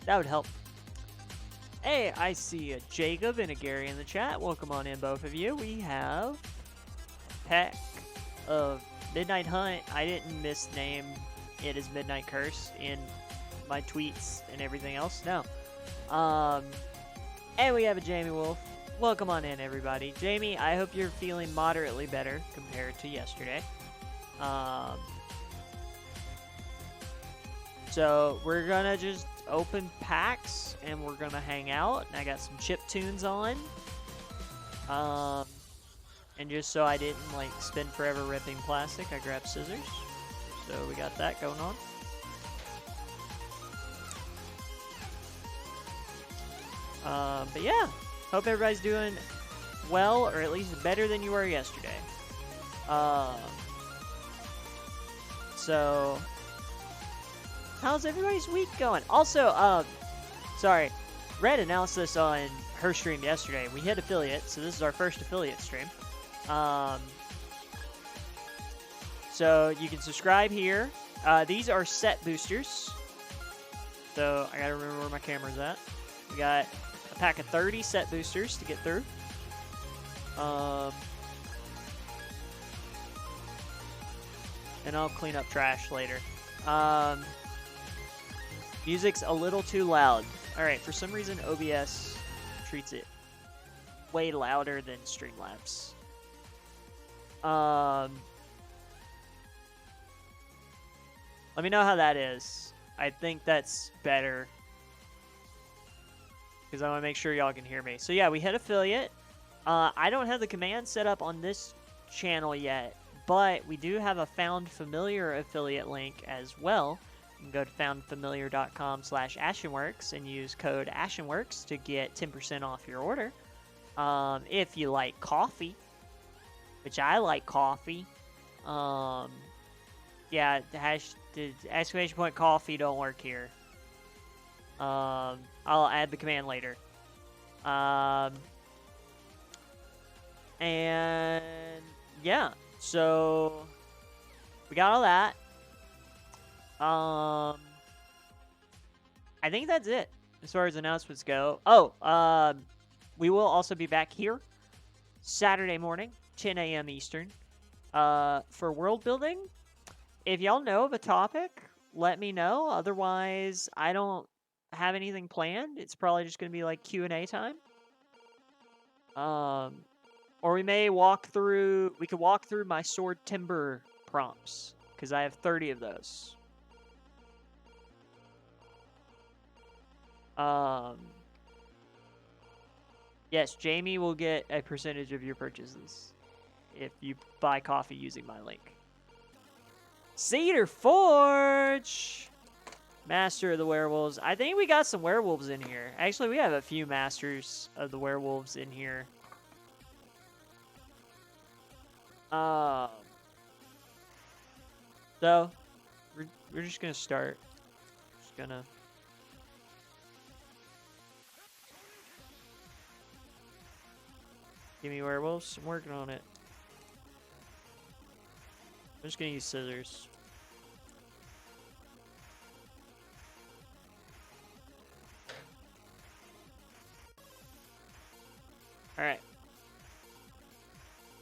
That would help. Hey, I see Jacob and a Gary in the chat. Welcome on in, both of you. We have Peck of Midnight Hunt. I didn't misname it as Midnight Curse in my tweets and everything else. No. And we have a Jamie Wolf. Welcome on in, everybody. Jamie, I hope you're feeling moderately better compared to yesterday. So we're gonna just open packs and we're gonna hang out. And I got some chip tunes on. And just so I didn't like spend forever ripping plastic, I grabbed scissors. So we got that going on. But yeah, hope everybody's doing well, or at least better than you were yesterday. So how's everybody's week going? Also, sorry, Red announced this on her stream yesterday. We hit affiliate, so this is our first affiliate stream. So you can subscribe here. These are set boosters. So I gotta remember where my camera's at. We got a pack of 30 set boosters to get through. And I'll clean up trash later. Music's a little too loud. Alright, for some reason OBS treats it way louder than Streamlabs. Let me know how that is. I think that's better, because I want to make sure y'all can hear me. So yeah, we hit affiliate. I don't have the command set up on this channel yet, but we do have a Found Familiar affiliate link as well. You can go to foundfamiliar.com/ashenworks and use code ashenworks to get 10% off your order. If you like coffee, which I like coffee. Yeah, the exclamation point coffee don't work here. I'll add the command later. And yeah, so we got all that. I think that's it as far as announcements go. Oh, we will also be back here Saturday morning, 10 a.m. Eastern, for world building. If y'all know of a topic, let me know. Otherwise, I don't have anything planned. It's probably just going to be like Q&A time. Or we may walk through... We could walk through my sword timber prompts, because I have 30 of those. Yes, Jamie will get a percentage of your purchases if you buy coffee using my link. Cedar Forge! Master of the Werewolves. I think we got some werewolves in here. Actually, we have a few masters of the werewolves in here. So, we're just gonna start. Just gonna... Give me werewolves. I'm working on it. I'm just gonna use scissors. Alright.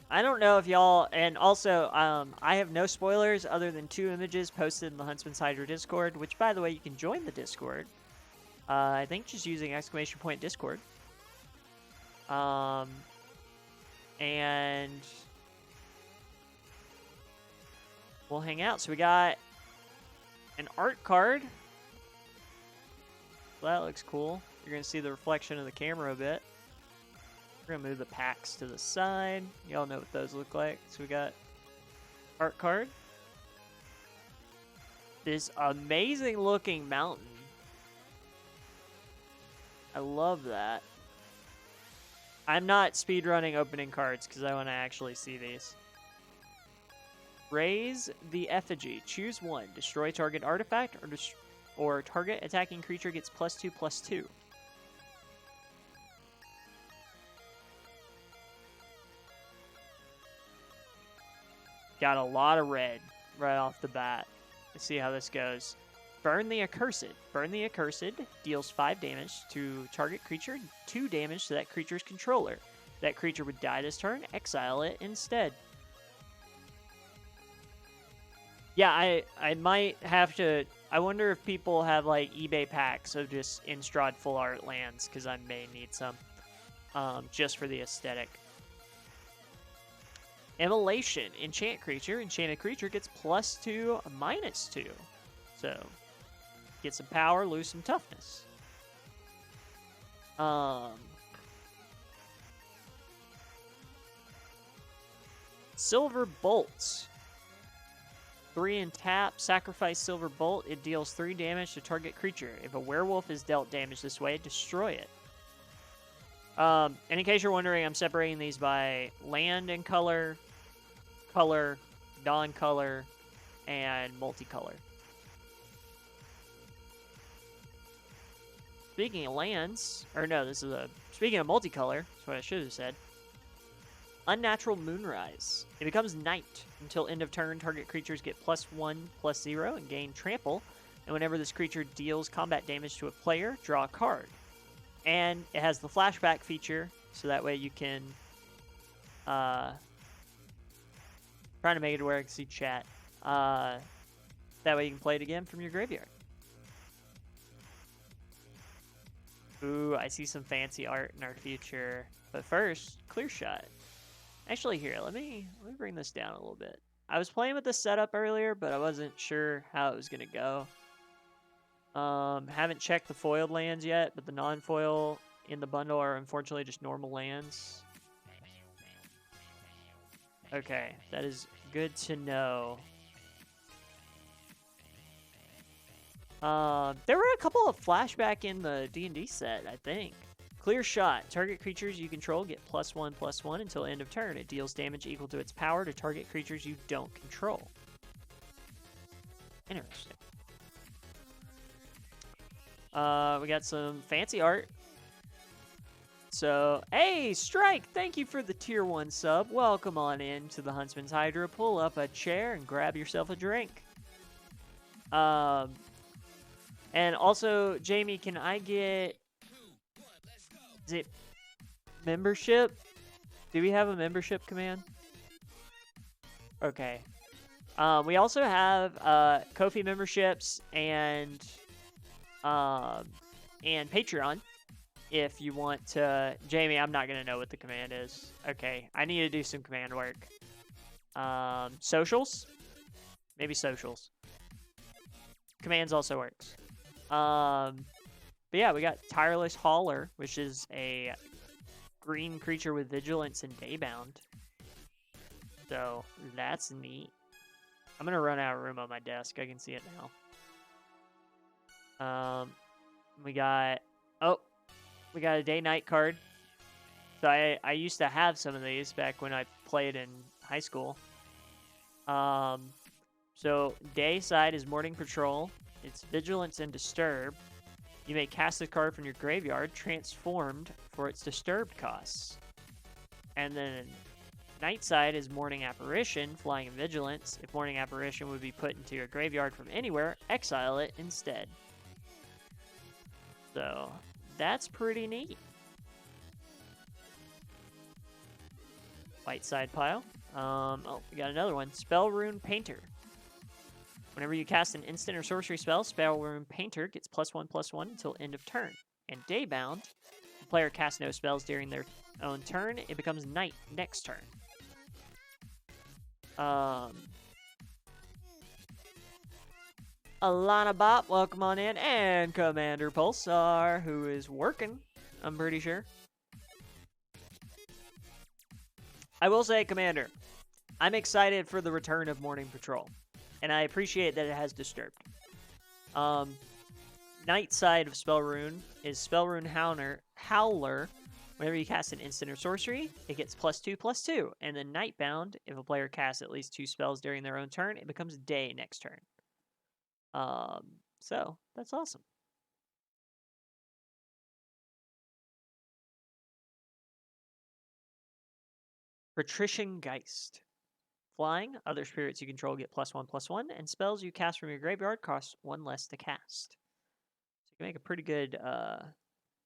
I don't know if y'all... And also, I have no spoilers other than 2 images posted in the Huntsman's Hydra Discord, which, by the way, you can join the Discord. I think just using ! Discord. And we'll hang out. So we got an art card. Well, that looks cool. You're going to see the reflection of the camera a bit. We're going to move the packs to the side. Y'all know what those look like. So we got art card. This amazing looking mountain. I love that. I'm not speedrunning opening cards because I want to actually see these. Raise the effigy. Choose one. Destroy target artifact or target attacking creature gets +2/+2. Got a lot of red right off the bat. Let's see how this goes. Burn the Accursed. Burn the Accursed deals 5 damage to target creature, 2 damage to that creature's controller. That creature would die this turn. Exile it instead. Yeah, I might have to... I wonder if people have, like, eBay packs of just Innistrad full art lands, because I may need some. Just for the aesthetic. Immolation. Enchant creature. Enchanted creature gets +2, -2. So... get some power, lose some toughness. Silver Bolts. 3 and tap, sacrifice Silver Bolt. It deals 3 damage to target creature. If a werewolf is dealt damage this way, destroy it. And in case you're wondering, I'm separating these by land and color, color, non-color, and multicolor. Speaking of lands, or no, this is a... Speaking of multicolor, that's what I should have said. Unnatural Moonrise. It becomes night. Until end of turn, target creatures get +1/+0 and gain trample. And whenever this creature deals combat damage to a player, draw a card. And it has the flashback feature, so that way you can... trying to make it where I can see chat. That way you can play it again from your graveyard. Ooh, I see some fancy art in our future. But first, clear shot. Actually, here, let me bring this down a little bit. I was playing with the setup earlier, but I wasn't sure how it was going to go. Haven't checked the foiled lands yet, but the non-foil in the bundle are unfortunately just normal lands. Okay, that is good to know. There were a couple of flashback in the D&D set, I think. Clear shot. Target creatures you control get +1/+1 until end of turn. It deals damage equal to its power to target creatures you don't control. Interesting. We got some fancy art. So, hey, Strike! Thank you for the tier 1 sub. Welcome on in to the Huntsman's Hydra. Pull up a chair and grab yourself a drink. And also, Jamie, can I get... Is it membership? Do we have a membership command? Okay. We also have Ko-fi memberships and Patreon. If you want to... Jamie, I'm not going to know what the command is. Okay, I need to do some command work. Socials? Maybe socials. Commands also works. But yeah, we got Tireless Hauler, which is a green creature with Vigilance and Daybound. So, that's neat. I'm going to run out of room on my desk. I can see it now. We got... Oh! We got a Day-Night card. So I used to have some of these back when I played in high school. So, Day side is Morning Patrol. It's Vigilance and Disturb. You may cast a card from your graveyard, transformed, for its disturbed costs. And then Night side is Morning Apparition, Flying and Vigilance. If Morning Apparition would be put into your graveyard from anywhere, exile it instead. So, that's pretty neat. White side pile. Oh, we got another one. Spell Rune Painter. Whenever you cast an instant or sorcery spell, Spell Rune Painter gets +1/+1 until end of turn. And Daybound, the player casts no spells during their own turn. It becomes night next turn. Alana Bop, welcome on in. And Commander Pulsar, who is working, I'm pretty sure. I will say, Commander, I'm excited for the return of Morning Patrol. And I appreciate that it has Disturbed. Night side of Spell Rune is Spell Rune Howler. Whenever you cast an instant or sorcery, it gets +2/+2. And then Nightbound, if a player casts at least 2 spells during their own turn, it becomes day next turn. So, that's awesome. Patrician Geist. Flying, other spirits you control get +1/+1, and spells you cast from your graveyard cost 1 less to cast. So you can make a pretty good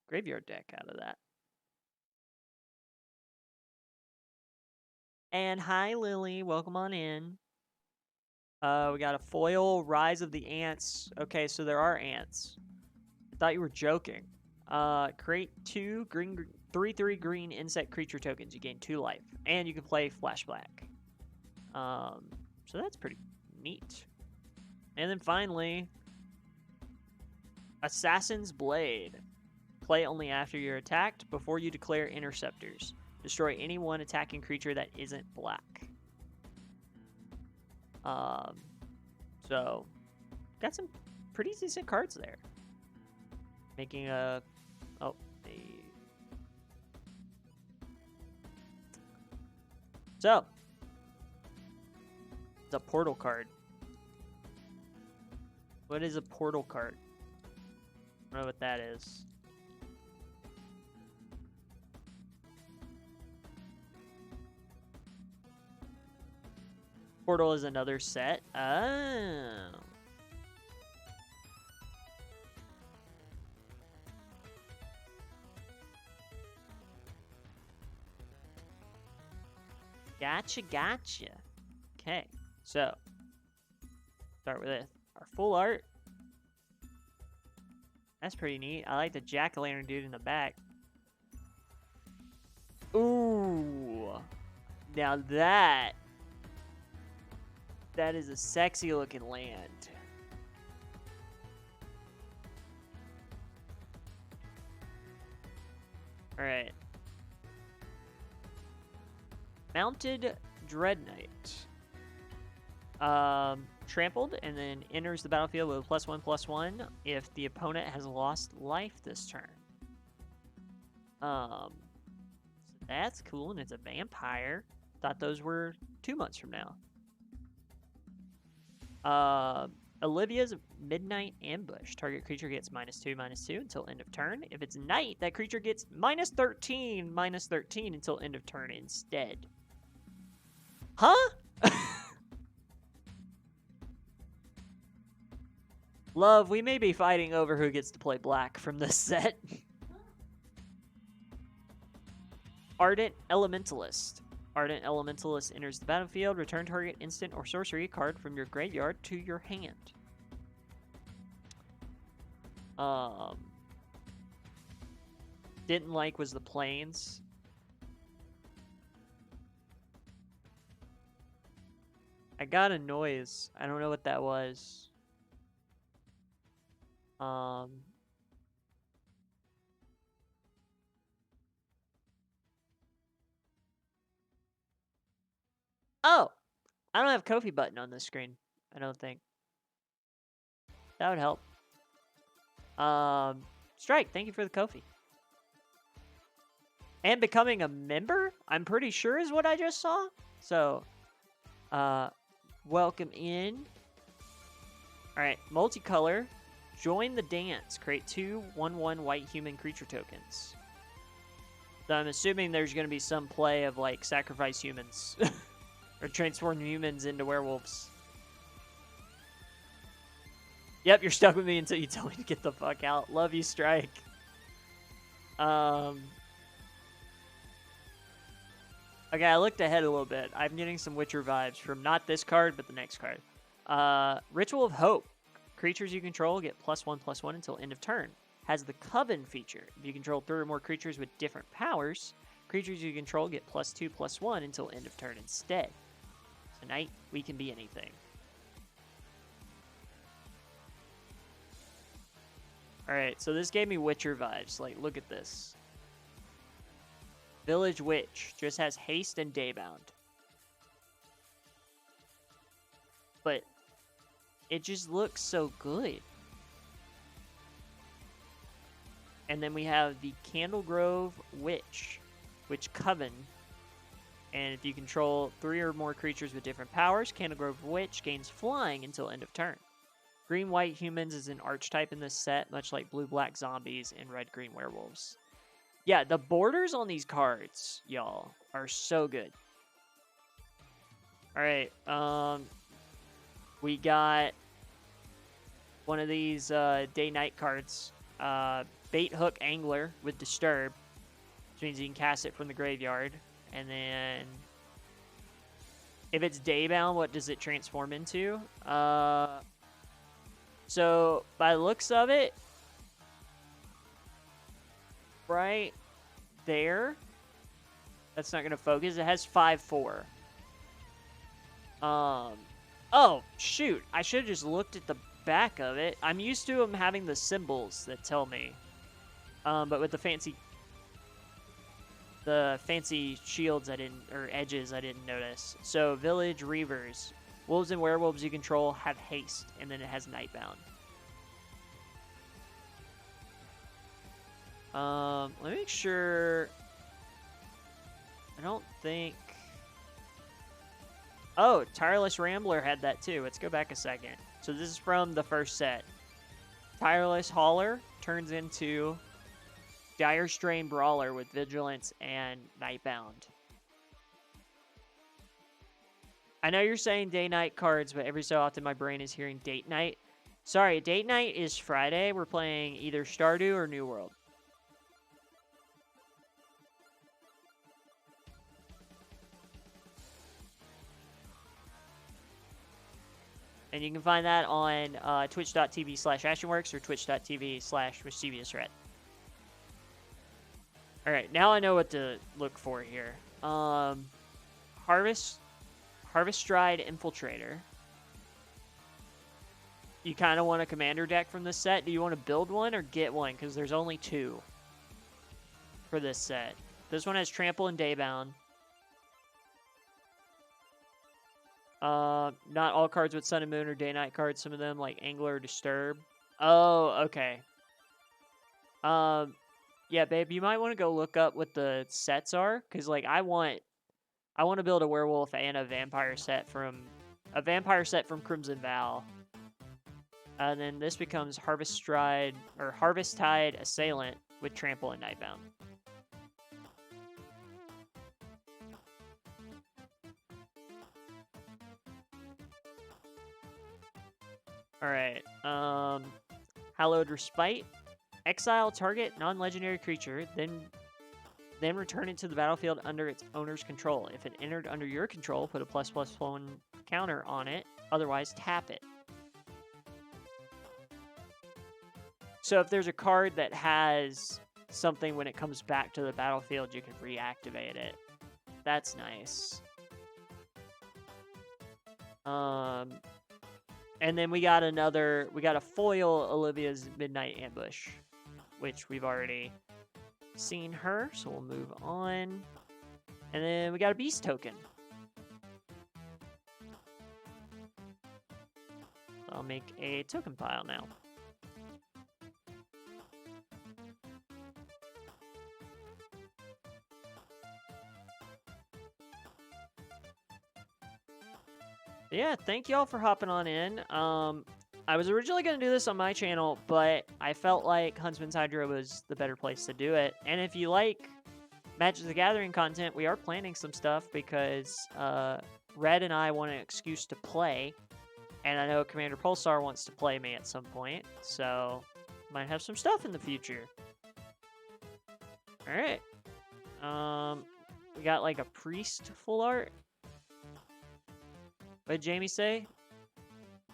graveyard deck out of that. And hi, Lily. Welcome on in. We got a foil Rise of the Ants. Okay, so there are ants. I thought you were joking. Create 2 3/3 green insect creature tokens. You gain 2 life, and you can play Flashback. So that's pretty neat. And then finally, Assassin's Blade. Play only after you're attacked. Before you declare interceptors. Destroy any one attacking creature that isn't black. So got some pretty decent cards there. Making a so it's a portal card. What is a portal card? I don't know what that is. Portal is another set. Oh. Gotcha. Okay, so start with this. Our full art. That's pretty neat. I like the jack-o'-lantern dude in the back. Ooh. Now that is a sexy looking land. All right. Mounted Dread Knight. Trampled and then enters the battlefield with +1/+1 if the opponent has lost life this turn. So that's cool, and it's a vampire. Thought those were 2 months from now. Olivia's Midnight Ambush. Target creature gets -2/-2 until end of turn. If it's night, that creature gets -13/-13 until end of turn instead. Huh? Love, we may be fighting over who gets to play black from this set. Ardent Elementalist. Ardent Elementalist enters the battlefield. Return target instant or sorcery card from your graveyard to your hand. Didn't like was the plains. I got a noise. I don't know what that was. Oh, I don't have Ko-fi button on this screen. I don't think. That would help. Strike, thank you for the Ko-fi. And becoming a member, I'm pretty sure is what I just saw. So, welcome in. All right, multicolor. Join the dance. Create 2 1/1 white human creature tokens. So I'm assuming there's going to be some play of like sacrifice humans or transform humans into werewolves. Yep, you're stuck with me until you tell me to get the fuck out. Love you, Strike. Okay, I looked ahead a little bit. I'm getting some Witcher vibes from not this card, but the next card. Ritual of Hope. Creatures you control get +1/+1 until end of turn. Has the Coven feature. If you control 3 or more creatures with different powers, creatures you control get +2/+1 until end of turn instead. Tonight, we can be anything. Alright, so this gave me Witcher vibes. Like, look at this. Village Witch just has haste and daybound. But it just looks so good. And then we have the Candlegrove Witch, Coven. And if you control 3 or more creatures with different powers, Candlegrove Witch gains flying until end of turn. Green-white humans is an archetype in this set, much like blue-black zombies and red-green werewolves. Yeah, the borders on these cards, y'all, are so good. Alright, we got one of these day-night cards. Bait Hook Angler with Disturb, which means you can cast it from the graveyard. And then if it's daybound, what does it transform into? So by the looks of it, right there, that's not going to focus. It has 5/4. Oh, shoot. I should have just looked at the back of it. I'm used to them having the symbols that tell me. But with the fancy shields or edges I didn't notice. So Village Reavers. Wolves and werewolves you control have haste, and then it has Nightbound. Let me make sure. I don't think. Oh, Tireless Rambler had that too. Let's go back a second. So this is from the first set. Tireless Hauler turns into Dire Strain Brawler with Vigilance and Nightbound. I know you're saying day-night cards, but every so often my brain is hearing date-night. Sorry, date-night is Friday. We're playing either Stardew or New World. And you can find that on twitch.tv/AshenWorks or twitch.tv/MischievousRed. Alright, now I know what to look for here. Harvest Stride Infiltrator. You kind of want a commander deck from this set. Do you want to build one or get one? Because there's only 2 for this set. This one has Trample and Daybound. Not all cards with Sun and Moon are day-night cards. Some of them, like Angler or Disturb. Oh, okay. Yeah, babe, you might want to go look up what the sets are, because, like, I want to build a werewolf and a vampire set from Crimson Vow. And then this becomes Harvest Tide Assailant with Trample and Nightbound. Alright, Hallowed Respite. Exile target non-legendary creature, then return it to the battlefield under its owner's control. If it entered under your control, put a ++1 counter on it. Otherwise, tap it. So if there's a card that has something when it comes back to the battlefield, you can reactivate it. That's nice. And then we got a foil Olivia's Midnight Ambush, which we've already seen her, so we'll move on. And then we got a Beast token. I'll make a token pile now. Yeah, thank y'all for hopping on in. I was originally going to do this on my channel, but I felt like Huntsman's Hydra was the better place to do it. And if you like Magic the Gathering content, we are planning some stuff because Red and I want an excuse to play. And I know Commander Pulsar wants to play me at some point, so might have some stuff in the future. Alright. We got like a priest full art. What did Jamie say?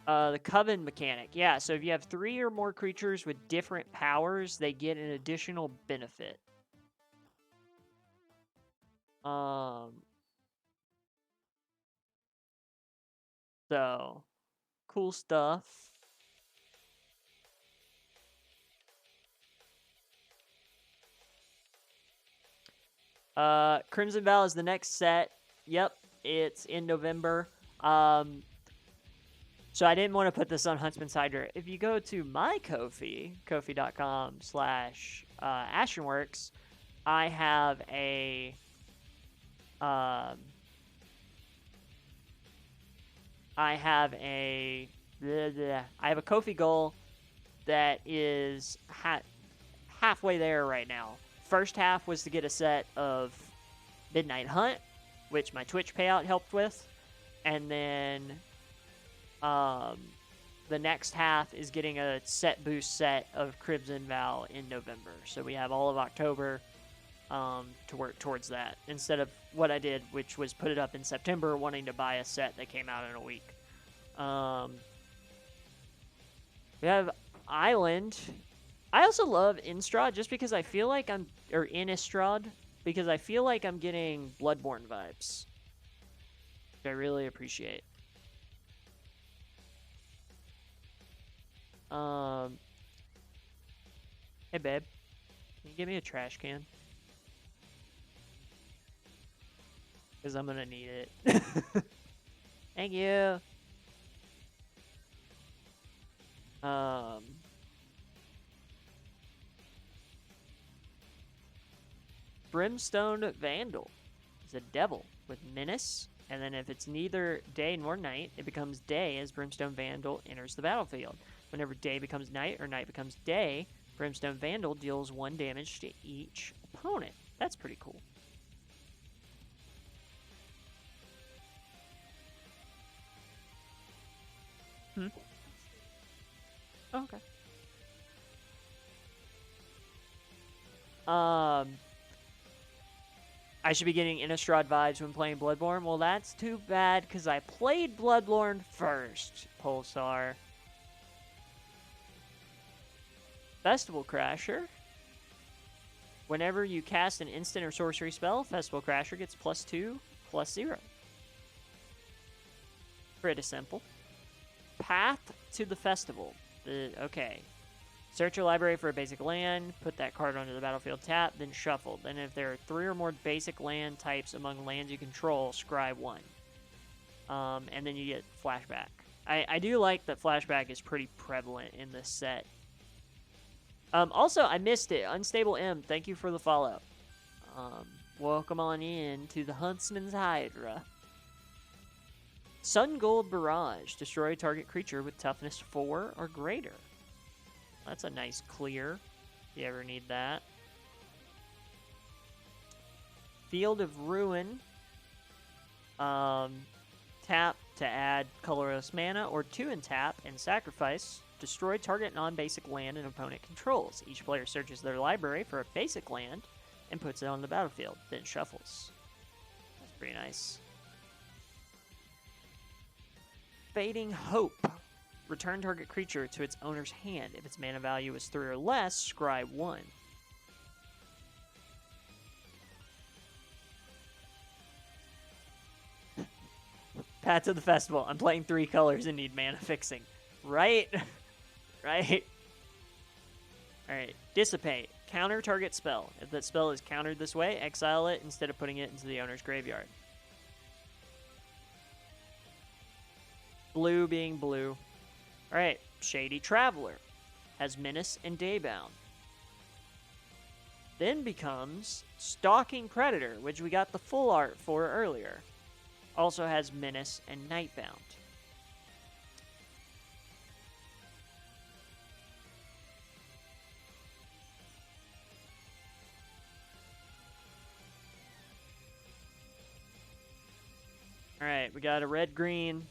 The Coven mechanic. Yeah, so if you have 3 or more creatures with different powers, they get an additional benefit. So, cool stuff. Crimson Vow is the next set. Yep, it's in November. So I didn't want to put this on Huntsman's Hydra. If you go to my Ko-fi, kofi.com/AshenWorks, I have a Ko-fi goal that is halfway there right now. First half was to get a set of Midnight Hunt, which my Twitch payout helped with. And then the next half is getting a set boost set of Crimson Vow in November. So we have all of October to work towards that, instead of what I did, which was put it up in September, wanting to buy a set that came out in a week. We have Island. I also love Innistrad just because I feel like Innistrad, because I feel like I'm getting Bloodborne vibes, which I really appreciate. Hey babe, can you give me a trash can? Because I'm gonna need it. Thank you. Brimstone Vandal is a devil with menace, and then if it's neither day nor night, it becomes day as Brimstone Vandal enters the battlefield. Whenever day becomes night or night becomes day, Brimstone Vandal deals 1 damage to each opponent. That's pretty cool. Oh, okay. I should be getting Innistrad vibes when playing Bloodborne. Well, that's too bad, because I played Bloodborne first, Pulsar. Festival Crasher. Whenever you cast an instant or sorcery spell, Festival Crasher gets +2/+0. Pretty simple. Path to the Festival. Okay. Search your library for a basic land, put that card onto the battlefield tap, then shuffle. Then if there are 3 or more basic land types among lands you control, scry 1. And then you get Flashback. I do like that Flashback is pretty prevalent in this set. Also, I missed it. Unstable M, thank you for the follow. Welcome on in to the Huntsman's Hydra. Sun Gold Barrage. Destroy target creature with toughness 4 or greater. That's a nice clear, if you ever need that. Field of Ruin. Tap to add colorless mana, or 2 and tap and sacrifice. Destroy target non-basic land an opponent controls. Each player searches their library for a basic land and puts it on the battlefield, then shuffles. That's pretty nice. Fading Hope. Return target creature to its owner's hand. If its mana value is 3 or less, scry 1. Path to the Festival. I'm playing 3 colors and need mana fixing. Right? Right? Alright. Dissipate. Counter target spell. If that spell is countered this way, exile it instead of putting it into the owner's graveyard. Blue being blue. Alright, Shady Traveler has Menace and Daybound. Then becomes Stalking Predator, which we got the full art for earlier. Also has Menace and Nightbound. Alright, we got a red-green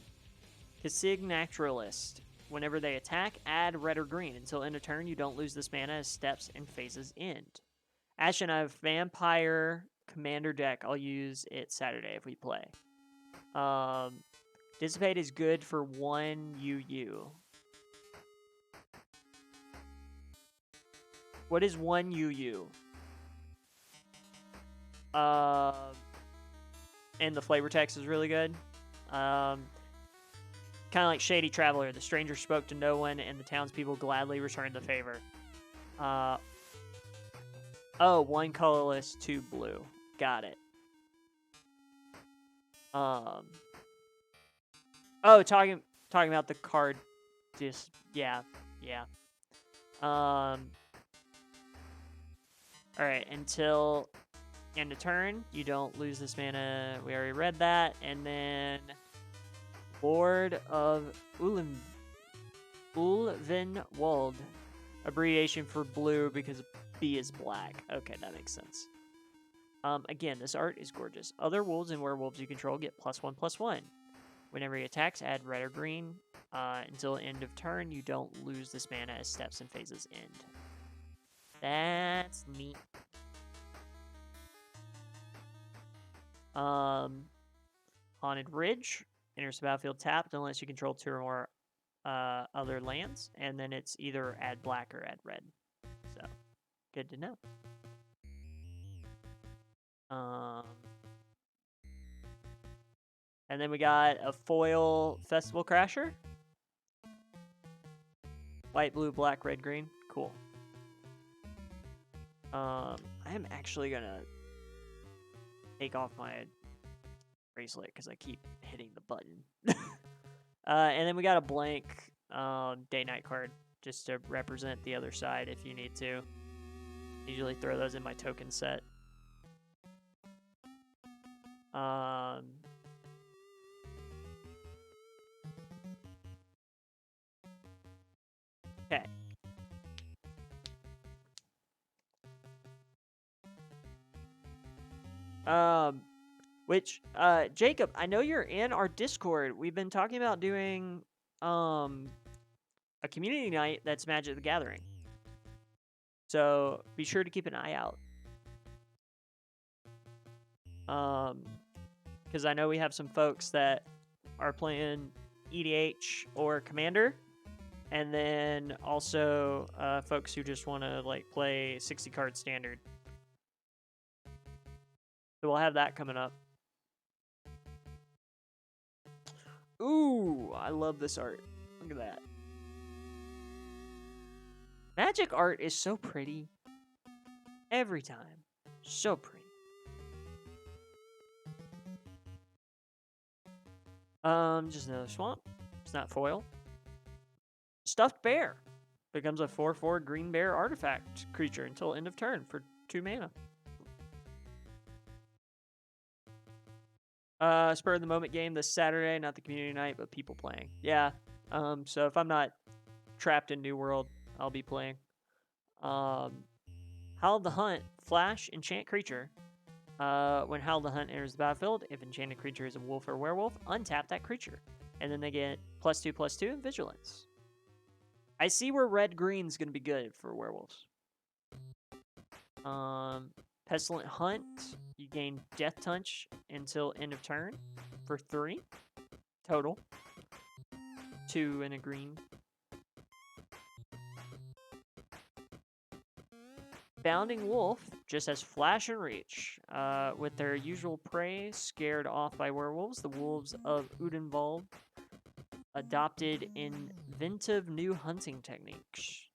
Kasig Naturalist. Whenever they attack, add red or green. Until end of turn, you don't lose this mana as steps and phases end. Ashen, I have Vampire Commander deck. I'll use it Saturday if we play. Dissipate is good for 1 UU. What is 1 UU? And the flavor text is really good. Kind of like Shady Traveler. The stranger spoke to no one, and the townspeople gladly returned the favor. Oh, 1 colorless, 2 blue. Got it. Oh, talking about the card. Yeah. All right, until end of turn, you don't lose this mana. We already read that, and then Lord of Ulvenwald, abbreviation for blue because B is black. Okay, that makes sense. Again, this art is gorgeous. Other wolves and werewolves you control get +1/+1. Whenever he attacks, add red or green. Until end of turn, you don't lose this mana as steps and phases end. That's neat. Haunted Ridge. Enters the battlefield tapped unless you control 2 or more other lands. And then it's either add black or add red. So, good to know. And then we got a foil Festival Crasher. White, blue, black, red, green. Cool. I am actually gonna take off my bracelet because I keep hitting the button. And then we got a blank day-night card just to represent the other side if you need to. Usually throw those in my token set. Okay. Jacob, I know you're in our Discord. We've been talking about doing a community night that's Magic the Gathering. So be sure to keep an eye out. Because I know we have some folks that are playing EDH or Commander. And then also folks who just want to like play 60 card standard. So we'll have that coming up. Ooh, I love this art. Look at that. Magic art is so pretty. Every time. So pretty. Just another swamp. It's not foil. Stuffed Bear becomes a 4/4 green bear artifact creature until end of turn for 2 mana. Spur of the moment game this Saturday, not the community night, but people playing. Yeah. So if I'm not trapped in New World, I'll be playing. Howl of the Hunt, flash, enchant creature. When Howl of the Hunt enters the battlefield, if enchanted creature is a wolf or werewolf, untap that creature. And then they get +2/+2 and vigilance. I see where red-green's going to be good for werewolves. Pestilent Hunt, you gain Death Touch until end of turn for 3 total. 2 and a green. Bounding Wolf just has flash and reach. With their usual prey scared off by werewolves, the wolves of Udenwald adopted inventive new hunting techniques.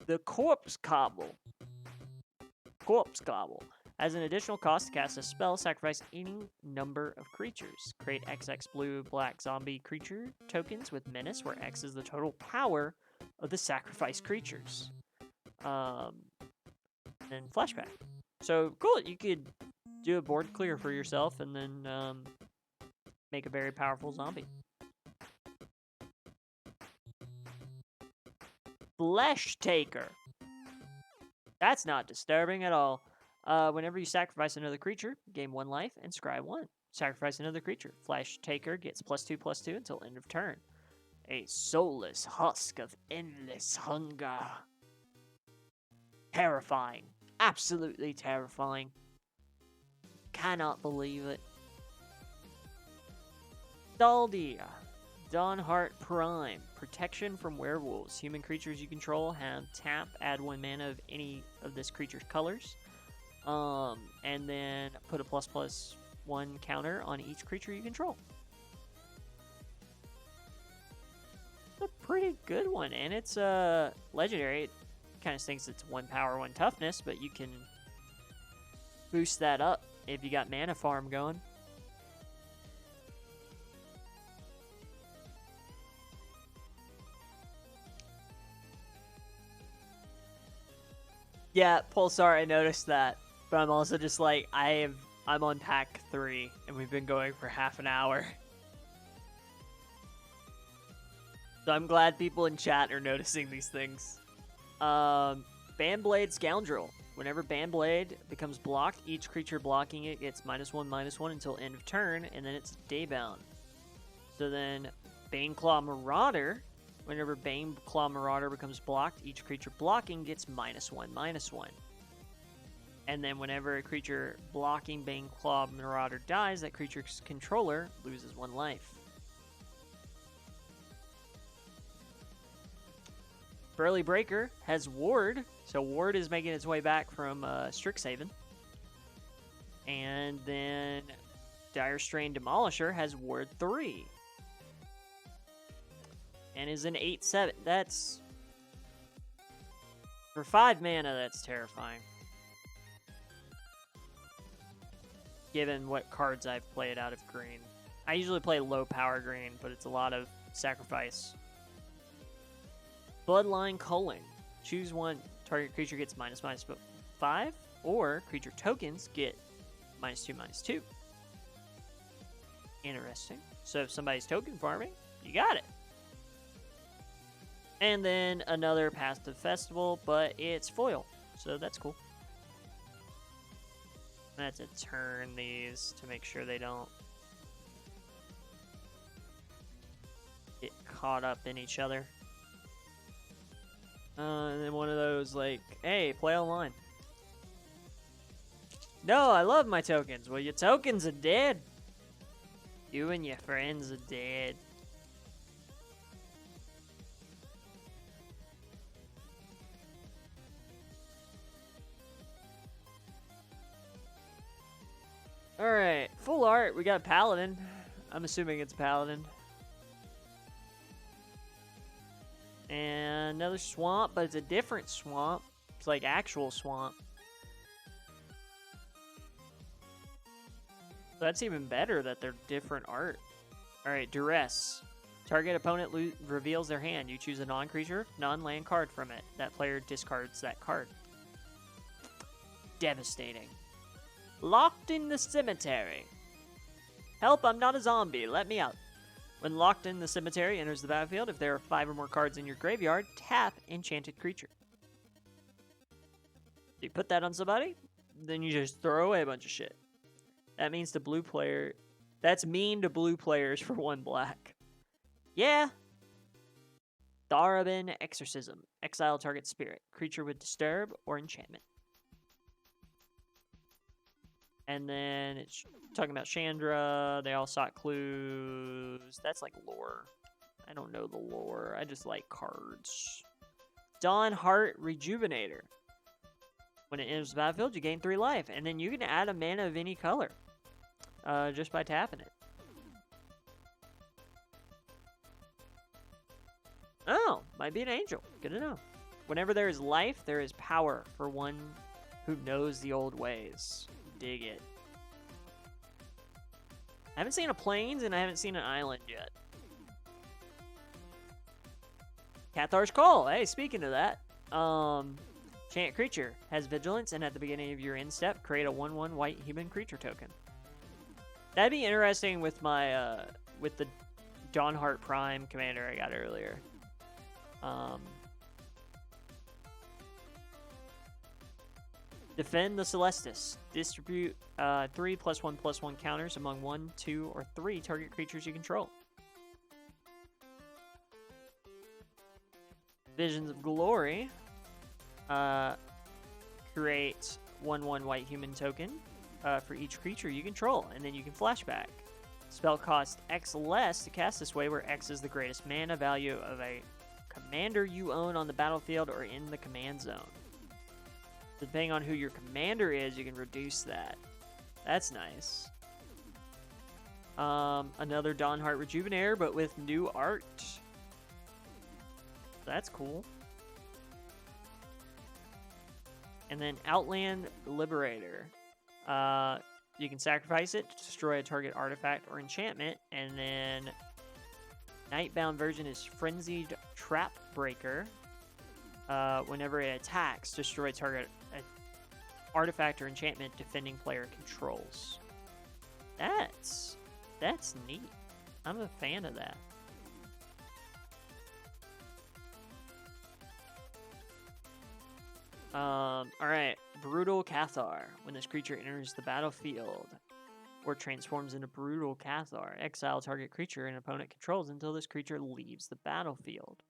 The Corpse Gobble. As an additional cost to cast a spell, sacrifice any number of creatures. Create XX blue black zombie creature tokens with menace, where X is the total power of the sacrificed creatures. And flashback. So cool, you could do a board clear for yourself and then make a very powerful zombie. Flesh Taker. That's not disturbing at all. Whenever you sacrifice another creature, gain 1 life and scry 1. Sacrifice another creature. Flesh Taker gets +2/+2 until end of turn. A soulless husk of endless hunger. Terrifying. Absolutely terrifying. Cannot believe it. Daldia. Dawnheart Prime. Protection from werewolves. Human creatures you control have tap, add 1 mana of any of this creature's colors. And then put a ++1 counter on each creature you control. It's a pretty good one, and it's legendary. It kind of stinks it's 1 power, 1 toughness, but you can boost that up if you got mana farm going. Yeah, Pulsar, I noticed that. But I'm also just like, I'm on pack 3, and we've been going for half an hour. So I'm glad people in chat are noticing these things. Bandblade Scoundrel. Whenever Bandblade becomes blocked, each creature blocking it gets -1/-1 until end of turn, and then it's daybound. So then Baneclaw Marauder, whenever Baneclaw Marauder becomes blocked, each creature blocking gets -1/-1. And then whenever a creature blocking Baneclaw Marauder dies, that creature's controller loses 1 life. Burly Breaker has Ward, so Ward is making its way back from Strixhaven. And then Dire Strain Demolisher has Ward 3. And is an 8/7. That's... For 5 mana, that's terrifying. Given what cards I've played out of green. I usually play low power green, but it's a lot of sacrifice. Bloodline Culling. Choose one. Target creature gets -5, or creature tokens get -2/-2. Interesting. So if somebody's token farming, you got it. And then another Passive Festival, but it's foil, so that's cool. I have to turn these to make sure they don't get caught up in each other. And then one of those, like, hey, play online. No, I love my tokens. Well, your tokens are dead. You and your friends are dead. Alright, full art. We got Paladin. I'm assuming it's Paladin. And another swamp, but it's a different swamp. It's like actual swamp. So that's even better that they're different art. Alright, Duress. Target opponent reveals their hand. You choose a non-creature, non-land card from it. That player discards that card. Devastating. Locked in the Cemetery. Help, I'm not a zombie. Let me out. When Locked in the Cemetery enters the battlefield, if there are 5 or more cards in your graveyard, tap Enchanted Creature. You put that on somebody, then you just throw away a bunch of shit. That means to blue player... That's mean to blue players for 1 black. Yeah. Tharaben Exorcism. Exile target spirit. Creature with Disturb or Enchantment. And then it's talking about Chandra. They all sought clues. That's like lore. I don't know the lore. I just like cards. Dawn Heart Rejuvenator. When it enters the battlefield, you gain 3 life. And then you can add a mana of any color. Just by tapping it. Oh, might be an angel. Good to know. Whenever there is life, there is power for one who knows the old ways. Dig it. I haven't seen a plains and I haven't seen an island yet. Cathar's Call. Hey, speaking of that, chant creature has vigilance, and at the beginning of your end step, create a 1/1 white human creature token. That'd be interesting with my with the Dawnheart Prime commander I got earlier. Defend the Celestis. Distribute 3 +1/+1 counters among 1, 2, or 3 target creatures you control. Visions of Glory. Create 1/1 white human token for each creature you control, and then you can flashback. Spell cost X less to cast this way, where X is the greatest mana value of a commander you own on the battlefield or in the command zone. Depending on who your commander is, you can reduce that. That's nice. Another Dawnheart Rejuvenator, but with new art. That's cool. And then Outland Liberator. You can sacrifice it to destroy a target artifact or enchantment, and then Nightbound version is Frenzied Trap Breaker. Whenever it attacks, destroy target artifact or enchantment defending player controls. That's neat. I'm a fan of that. Alright. Brutal Cathar. When this creature enters the battlefield or transforms into Brutal Cathar, exile target creature an opponent controls until this creature leaves the battlefield.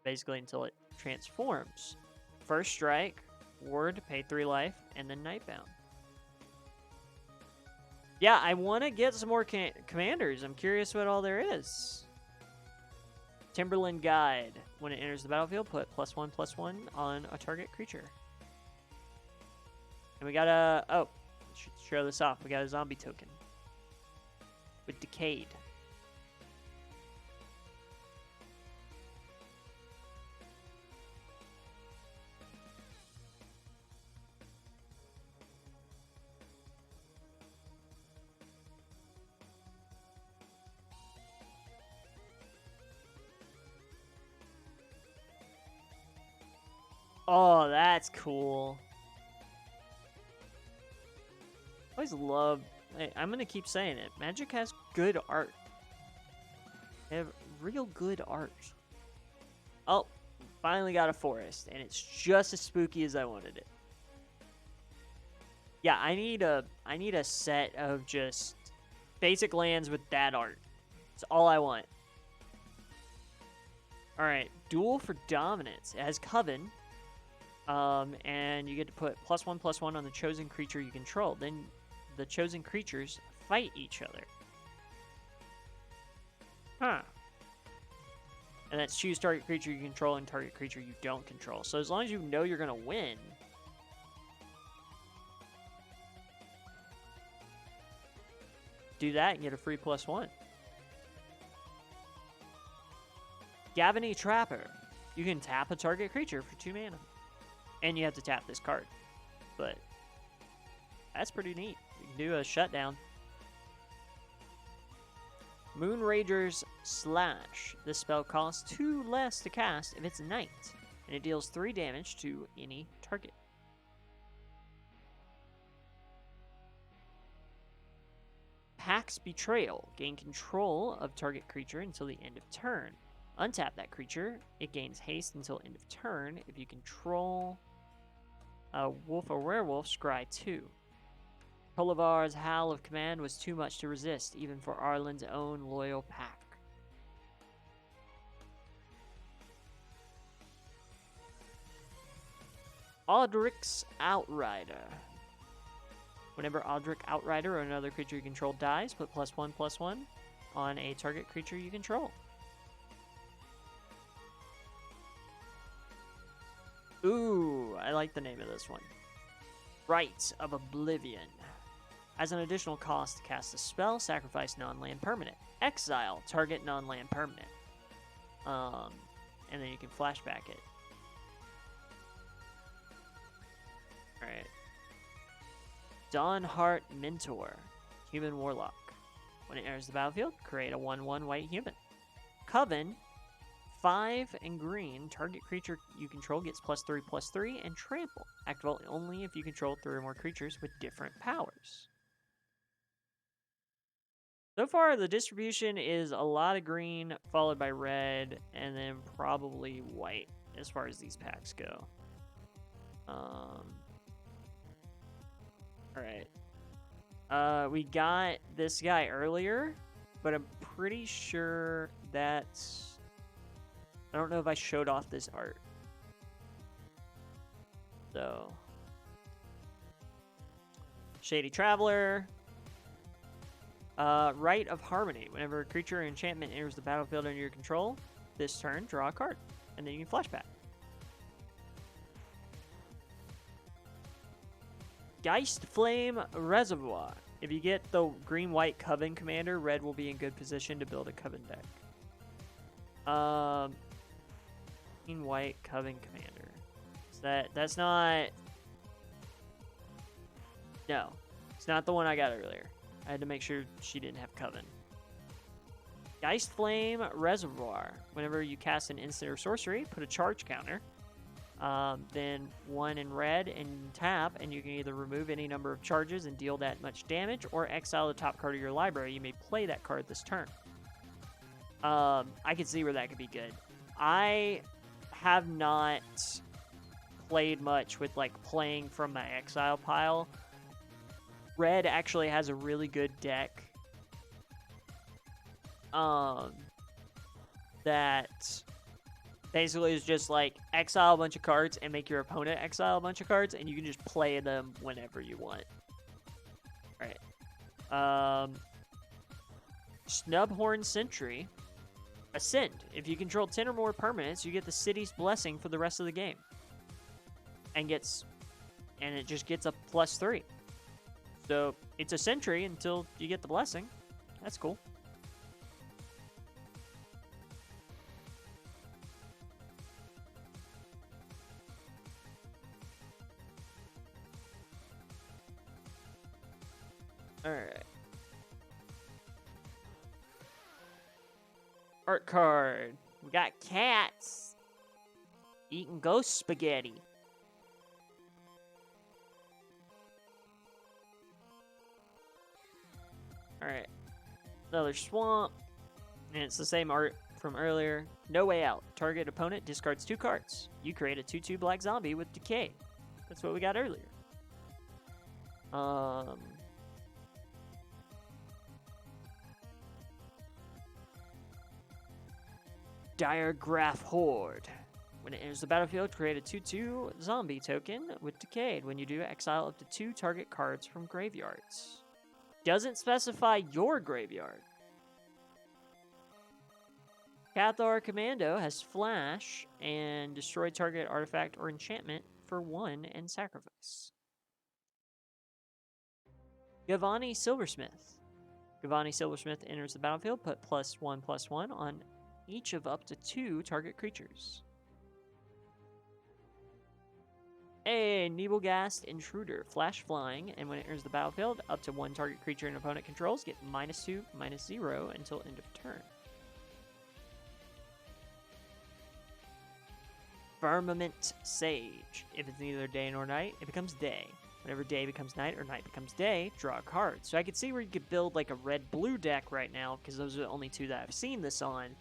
Basically until it transforms. First strike, ward, pay 3 life, and then Nightbound. Yeah, I want to get some more commanders. I'm curious what all there is. Timberland Guide. When it enters the battlefield, put +1/+1 on a target creature. And we got a... Oh, should show this off. We got a zombie token. With Decayed. Oh, that's cool. I always love... I'm going to keep saying it. Magic has good art. They have real good art. Oh, finally got a forest, and it's just as spooky as I wanted it. Yeah, I need a set of just basic lands with that art. It's all I want. Alright, Duel for Dominance. It has Coven. And you get to put +1/+1 on the chosen creature you control. Then the chosen creatures fight each other. Huh. And that's choose target creature you control and target creature you don't control. So as long as you know you're going to win, do that and get a free +1. Gavany Trapper. You can tap a target creature for 2 mana. And you have to tap this card. But that's pretty neat. You can do a shutdown. Moonrager's Slash. This spell costs 2 less to cast if it's night. And it deals 3 damage to any target. Pax Betrayal. Gain control of target creature until the end of turn. Untap that creature. It gains haste until end of turn. If you control a wolf or werewolf, scry 2. Tolivar's Howl of Command was too much to resist, even for Arlen's own loyal pack. Aldrick's Outrider. Whenever Aldrick Outrider or another creature you control dies, put +1/+1 on a target creature you control. Ooh, I like the name of this one. Rites of Oblivion. As an additional cost to cast a spell, sacrifice non-land permanent. Exile target non-land permanent. And then you can flashback it. Alright. Dawnheart Mentor. Human Warlock. When it enters the battlefield, create a 1/1 white human. Coven. 5 and green, target creature you control gets +3/+3 and trample. Activate only if you control 3 or more creatures with different powers. So far, the distribution is a lot of green, followed by red, and then probably white as far as these packs go. Alright. We got this guy earlier, but I'm pretty sure that's... I don't know if I showed off this art. So. Shady Traveler. Rite of Harmony. Whenever a creature or enchantment enters the battlefield under your control, this turn, draw a card. And then you can flashback. Geist Flame Reservoir. If you get the green-white Coven commander, red will be in good position to build a Coven deck. White Coven commander. So that's not... No. It's not the one I got earlier. I had to make sure she didn't have Coven. Geist Flame Reservoir. Whenever you cast an instant or sorcery, put a charge counter. Then 1 in red and tap, and you can either remove any number of charges and deal that much damage, or exile the top card of your library. You may play that card this turn. I could see where that could be good. I have not played much with like playing from my exile pile, red actually has a really good deck that basically is just like exile a bunch of cards and make your opponent exile a bunch of cards, and you can just play them whenever you want. Alright. Snubhorn Sentry. Ascend. If you control 10 or more permanents, you get the city's blessing for the rest of the game. And it just gets a +3. So it's a sentry until you get the blessing. That's cool. Alright. Art card. We got cats eating ghost spaghetti. Alright. Another swamp. And it's the same art from earlier. No way out. Target opponent discards 2 cards. You create a 2/2 black zombie with decay. That's what we got earlier. Diagraph Horde. When it enters the battlefield, create a 2/2 zombie token with Decayed. When you do, exile up to 2 target cards from graveyards. Doesn't specify your graveyard. Cathar Commando has Flash and destroy target artifact or enchantment for 1 and sacrifice. Gavani Silversmith. Gavani Silversmith enters the battlefield, put +1/+1 on each of up to 2 target creatures. A Nebelgast Intruder. Flash flying, and when it enters the battlefield, up to 1 target creature an opponent controls get -2, -0 until end of turn. Firmament Sage. If it's neither day nor night, it becomes day. Whenever day becomes night or night becomes day, draw a card. So I could see where you could build like a red-blue deck right now, because those are the only 2 that I've seen this on.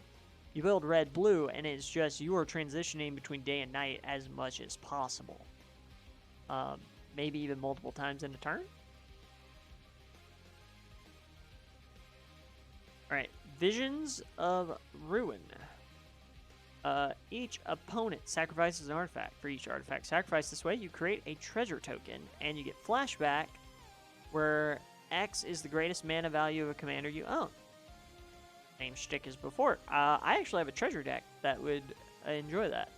You build red-blue, and it's just you are transitioning between day and night as much as possible. Maybe even multiple times in a turn. Alright, Visions of Ruin. Each opponent sacrifices an artifact. For each artifact sacrificed this way, you create a treasure token, and you get flashback, where X is the greatest mana value of a commander you own. Same shtick as before. I actually have a treasure deck that would enjoy that.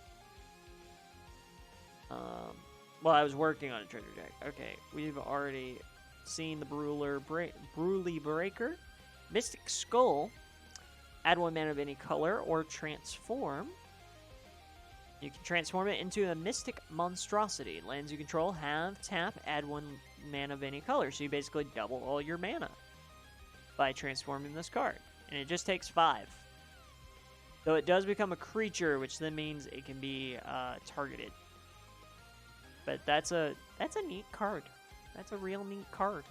Well, I was working on a treasure deck. Okay, we've already seen the Brulee Breaker. Mystic Skull. Add 1 mana of any color or transform. You can transform it into a Mystic Monstrosity. Lands you control have tap, add 1 mana of any color. So you basically double all your mana by transforming this card. And it just takes 5. Though it does become a creature, which then means it can be targeted. But that's a neat card. That's a real neat card.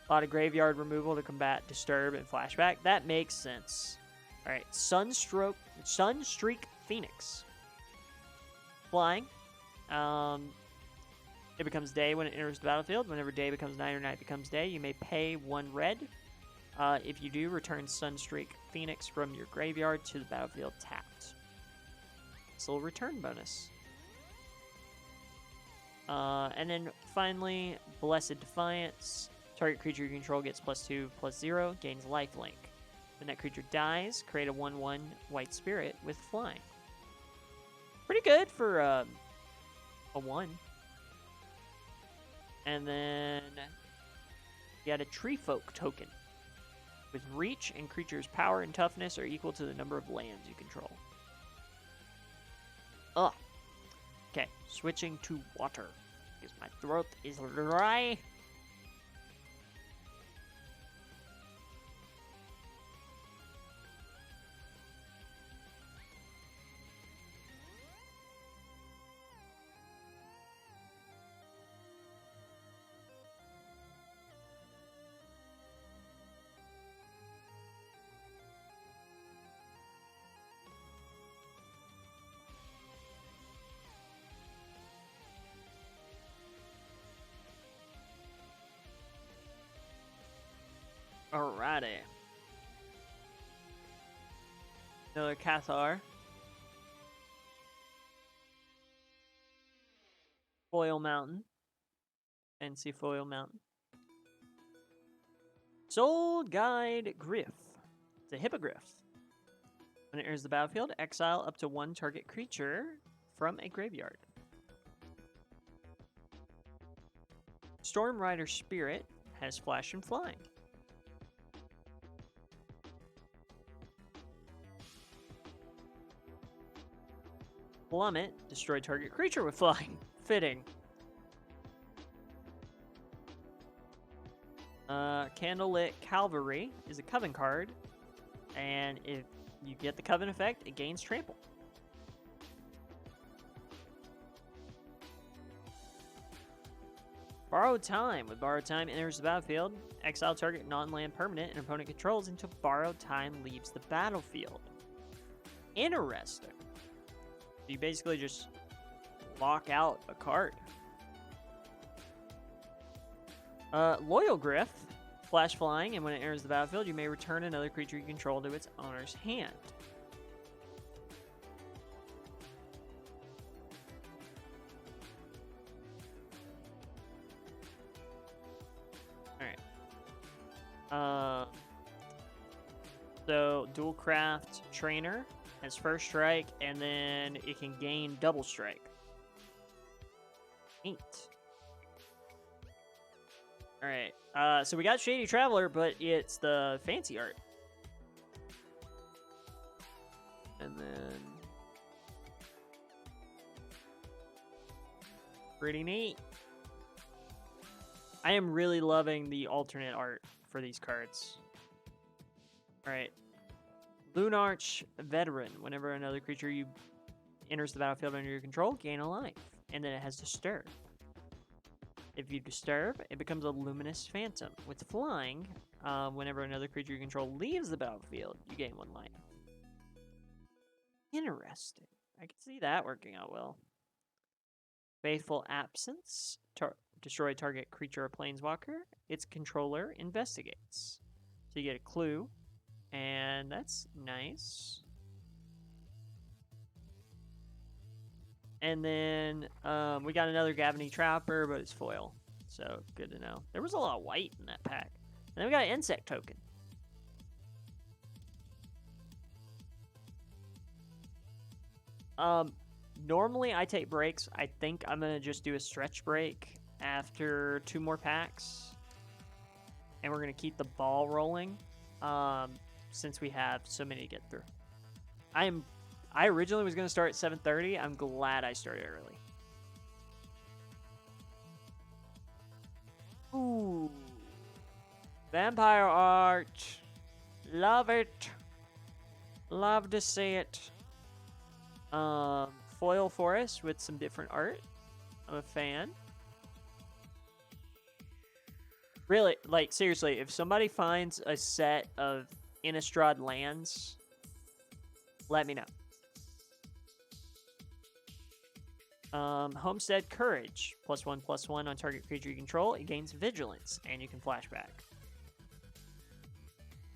A lot of graveyard removal to combat Disturb and Flashback. That makes sense. Alright, Sunstreak Phoenix. Flying. It becomes day when it enters the battlefield. Whenever day becomes night or night becomes day, you may pay 1 red. If you do, return Sunstreak Phoenix from your graveyard to the battlefield tapped. It's a little return bonus. And then finally, Blessed Defiance. Target creature you control gets +2/+0, gains lifelink. When that creature dies, create a 1/1 white spirit with flying. Pretty good for a 1. And then you got a Tree Folk token. With reach, and creature's power and toughness are equal to the number of lands you control. Ugh. Okay, switching to water, because my throat is dry. Alrighty. Another Cathar. Foil Mountain. NC Foil Mountain. Soul Guide Griff. It's a hippogriff. When it enters the battlefield, exile up to one target creature from a graveyard. Storm Rider Spirit has flash and flying. Plummet, destroy target creature with flying. Fitting. Candlelit Cavalry is a Coven card, and if you get the Coven effect, it gains trample. Borrowed Time. With Borrowed Time, enters the battlefield. Exile target non-land permanent and opponent controls until Borrowed Time leaves the battlefield. Interesting. You basically just lock out a card. Loyal Griff. Flash flying, and when it enters the battlefield, you may return another creature you control to its owner's hand. Alright. So, Dual Craft Trainer has first strike, and then it can gain double strike. Neat. Alright, so we got Shady Traveler, but it's the fancy art. And then... pretty neat. I am really loving the alternate art for these cards. Alright. Lunarch Veteran. Whenever another creature you enters the battlefield under your control, gain a life. And then it has Disturb. If you disturb, it becomes a Luminous Phantom. With flying, whenever another creature you control leaves the battlefield, you gain 1 life. Interesting. I can see that working out well. Faithful Absence. Destroy target creature or planeswalker. Its controller investigates. So you get a clue. And that's nice. And then we got another Gavany Trapper, but it's foil. So, good to know. There was a lot of white in that pack. And then we got an Insect Token. Normally I take breaks. I think I'm going to just do a stretch break after 2 more packs. And we're going to keep the ball rolling since we have so many to get through. I originally was going to start at 7:30. I'm glad I started early. Ooh. Vampire art. Love it. Love to see it. Foil Forest with some different art. I'm a fan. Really, like, seriously, if somebody finds a set of Innistrad lands, let me know. Homestead Courage. +1/+1 on target creature you control. It gains Vigilance, and you can flashback.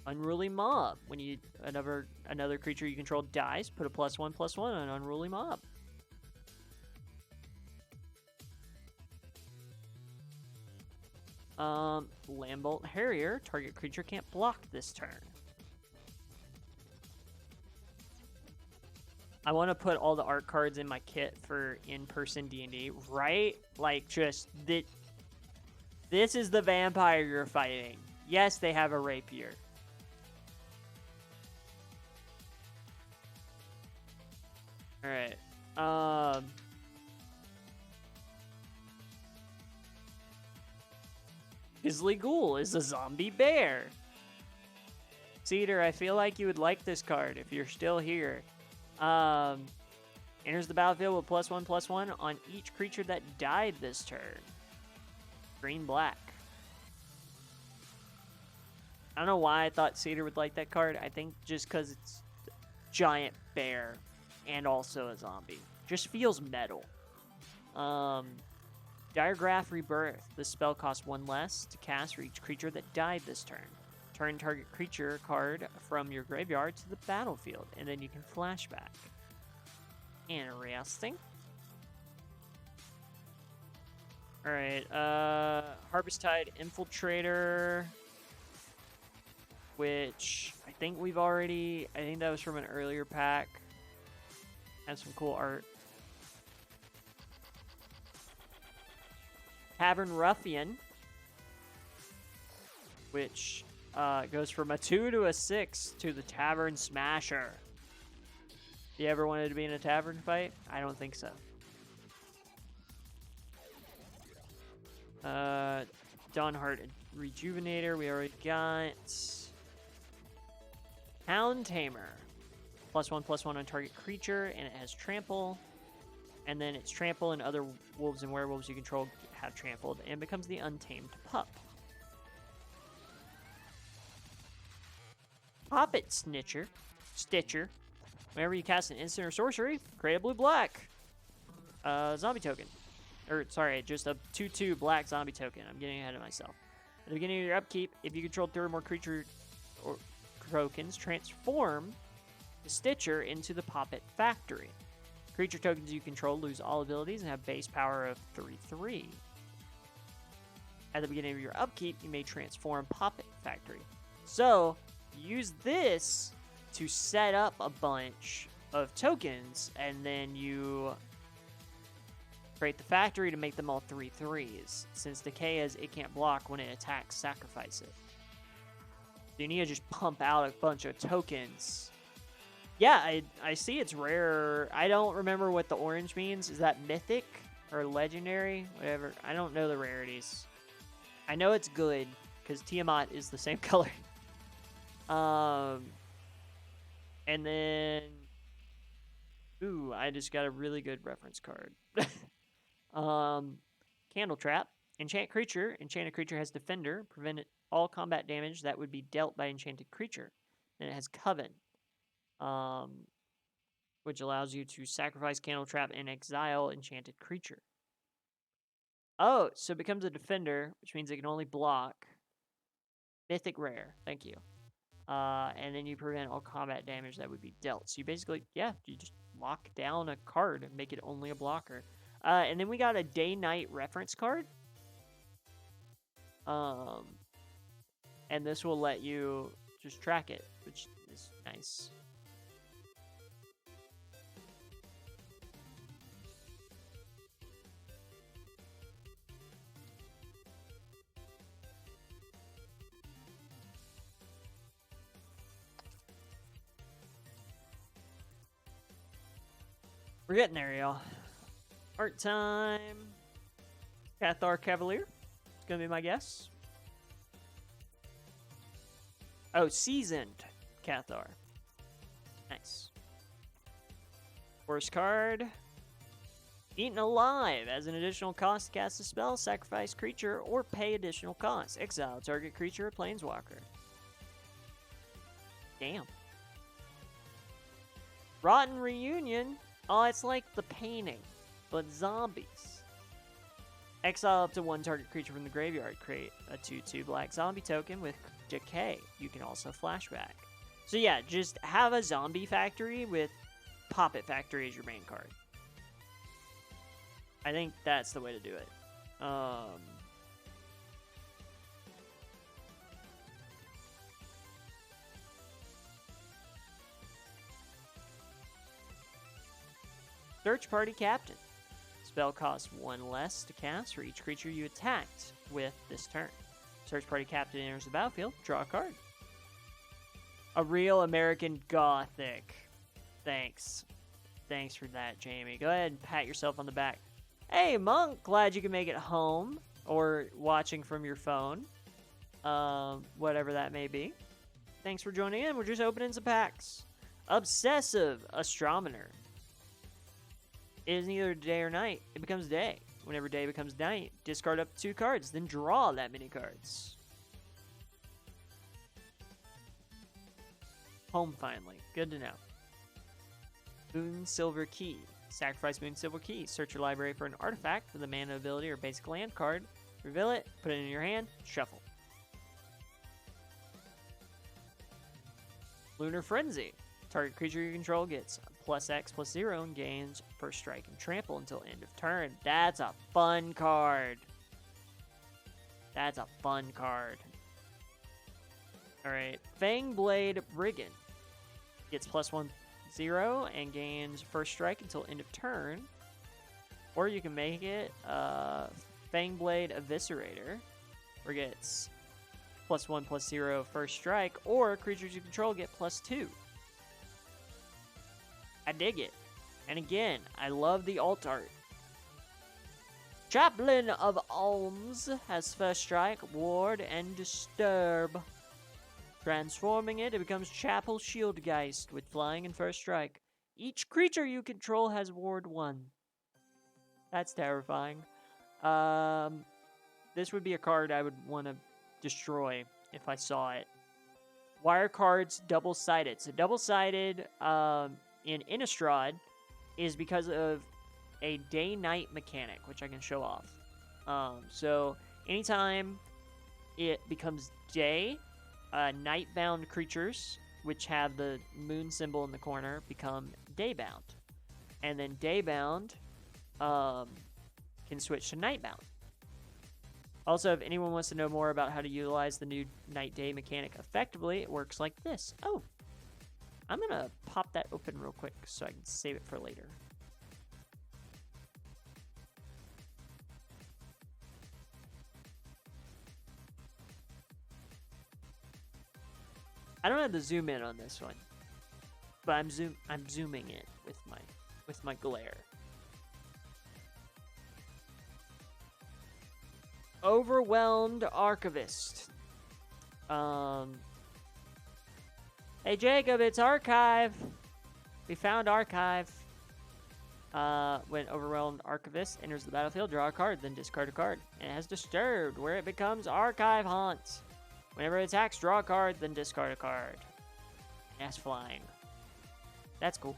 Unruly Mob. When you another creature you control dies, put a +1/+1 on Unruly Mob. Lambbolt Harrier. Target creature can't block this turn. I want to put all the art cards in my kit for in-person D&D, right? Like, just, this is the vampire you're fighting. Yes, they have a rapier. Alright. Grizzly Ghoul is a zombie bear. Cedar, I feel like you would like this card if you're still here. Enters the battlefield with +1/+1 on each creature that died this turn. Green-black. I don't know why I thought Cedar would like that card. I think just because it's giant bear and also a zombie. Just feels metal. Diagraph Rebirth. This spell costs 1 less to cast for each creature that died this turn. Turn target creature card from your graveyard to the battlefield, and then you can flashback. Interesting. Alright, Harvesttide Infiltrator, which I think we've already, I think that was from an earlier pack. Has some cool art. Tavern Ruffian, which goes from a 2 to a 6 to the Tavern Smasher. You ever wanted to be in a tavern fight? I don't think so. Dawnheart Rejuvenator, we already got. Hound Tamer. +1/+1 on target creature, and it has trample. And then it's trample, and other wolves and werewolves you control have trampled, and becomes the Untamed Pup. Poppet Stitcher. Whenever you cast an instant or sorcery, create a blue-black zombie token. Or, sorry, just a 2/2 black zombie token. I'm getting ahead of myself. At the beginning of your upkeep, if you control 3 or more creature or tokens, transform the Stitcher into the Poppet Factory. Creature tokens you control lose all abilities and have base power of 3/3. At the beginning of your upkeep, you may transform Poppet Factory. So, use this to set up a bunch of tokens, and then you create the factory to make them all 3/3s. Since Decay is, it can't block when it attacks, sacrifice it. You need to just pump out a bunch of tokens. Yeah, I see it's rare. I don't remember what the orange means. Is that mythic or legendary? Whatever. I don't know the rarities. I know it's good because Tiamat is the same color. And then, ooh, I just got a really good reference card. Candle Trap. Enchant creature. Enchanted creature has Defender. Prevent all combat damage that would be dealt by enchanted creature. And it has Coven. Which allows you to sacrifice Candle Trap and exile enchanted creature. Oh, so it becomes a Defender, which means it can only block. Mythic rare. Thank you. And then you prevent all combat damage that would be dealt. So you basically, yeah, you just lock down a card and make it only a blocker. And then we got a day-night reference card. And this will let you just track it, which is nice. We're getting there, y'all. Art time. Cathar Cavalier. It's going to be my guess. Oh, Seasoned Cathar. Nice. Worst card. Eaten Alive. As an additional cost to cast a spell, sacrifice creature, or pay additional cost. Exile target creature or planeswalker. Damn. Rotten Reunion. Oh, it's like the painting, but zombies. Exile up to 1 target creature from the graveyard. Create a 2/2 black zombie token with Decay. You can also flashback. So yeah, just have a zombie factory with Poppet Factory as your main card. I think that's the way to do it. Search Party Captain. Spell costs 1 less to cast for each creature you attacked with this turn. Search Party Captain enters the battlefield. Draw a card. A real American Gothic. Thanks. Thanks for that, Jamie. Go ahead and pat yourself on the back. Hey, Monk. Glad you can make it home. Or watching from your phone. Whatever that may be. Thanks for joining in. We're just opening some packs. Obsessive Astrometer. It is neither day or night. It becomes day. Whenever day becomes night, discard up to 2 cards, then draw that many cards. Home finally. Good to know. Moon Silver Key. Sacrifice Moon Silver Key. Search your library for an artifact with a mana ability or basic land card. Reveal it, put it in your hand, shuffle. Lunar Frenzy. Target creature you control gets +X/+0 and gains first strike and trample until end of turn. That's a fun card. That's a fun card. Alright. Fangblade Brigand. Gets +1/0 and gains first strike until end of turn. Or you can make it Fangblade Eviscerator, where it gets +1/+0 first strike, or creatures you control get +2. I dig it. And again, I love the alt art. Chaplain of Alms has first strike, ward, and disturb. Transforming it, it becomes Chapel Shieldgeist with flying and first strike. Each creature you control has ward 1. That's terrifying. This would be a card I would want to destroy if I saw it. Wire cards double-sided. So double-sided in Innistrad is because of a day-night mechanic, which I can show off. So anytime it becomes day, night-bound creatures, which have the moon symbol in the corner, become day-bound. And then day-bound can switch to night-bound. Also, if anyone wants to know more about how to utilize the new night-day mechanic effectively, it works like this. Oh, I'm going to pop that open real quick so I can save it for later. I don't have to zoom in on this one, but I'm zooming in with my glare. Overwhelmed Archivist. Hey Jacob, it's Archive. We found Archive. When Overwhelmed Archivist enters the battlefield, draw a card, then discard a card. And it has Disturbed, where it becomes Archive Haunt. Whenever it attacks, draw a card, then discard a card. It has Flying. That's cool.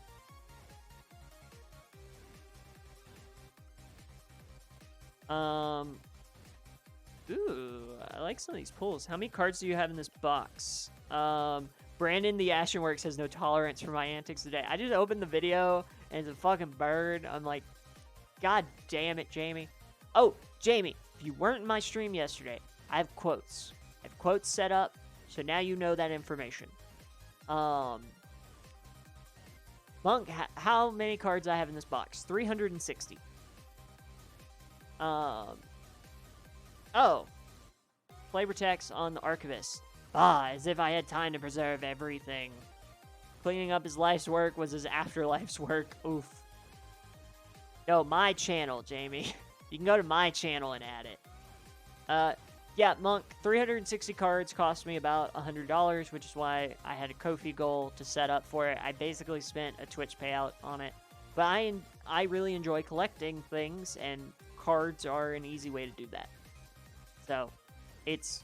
Ooh, I like some of these pulls. How many cards do you have in this box? Brandon the Ashenworks has no tolerance for my antics today. I just opened the video and it's a fucking bird. I'm like, God damn it, Jamie. Oh, Jamie, if you weren't in my stream yesterday, I have quotes. I have quotes set up, so now you know that information. Monk, how many cards I have in this box? 360. Oh. Flavor text on the Archivist. As if I had time to preserve everything. Cleaning up his life's work was his afterlife's work. Oof. No, my channel, Jamie. You can go to my channel and add it. Yeah, Monk, 360 cards cost me about $100, which is why I had a Ko-fi goal to set up for it. I basically spent a Twitch payout on it. But I really enjoy collecting things, and cards are an easy way to do that. So, it's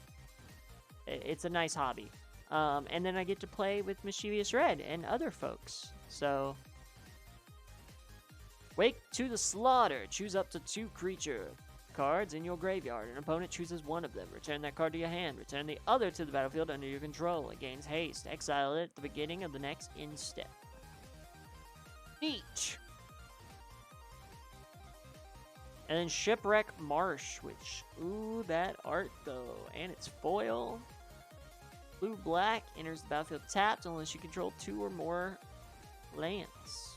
a nice hobby. And then I get to play with Mischievous Red and other folks. So, Wake to the Slaughter. Choose up to 2 creature cards in your graveyard. An opponent chooses one of them. Return that card to your hand. Return the other to the battlefield under your control. It gains haste. Exile it at the beginning of the next end step. Neat. And then Shipwreck Marsh, which, ooh, that art though. And it's foil. Blue-black enters the battlefield tapped unless you control 2 or more lands.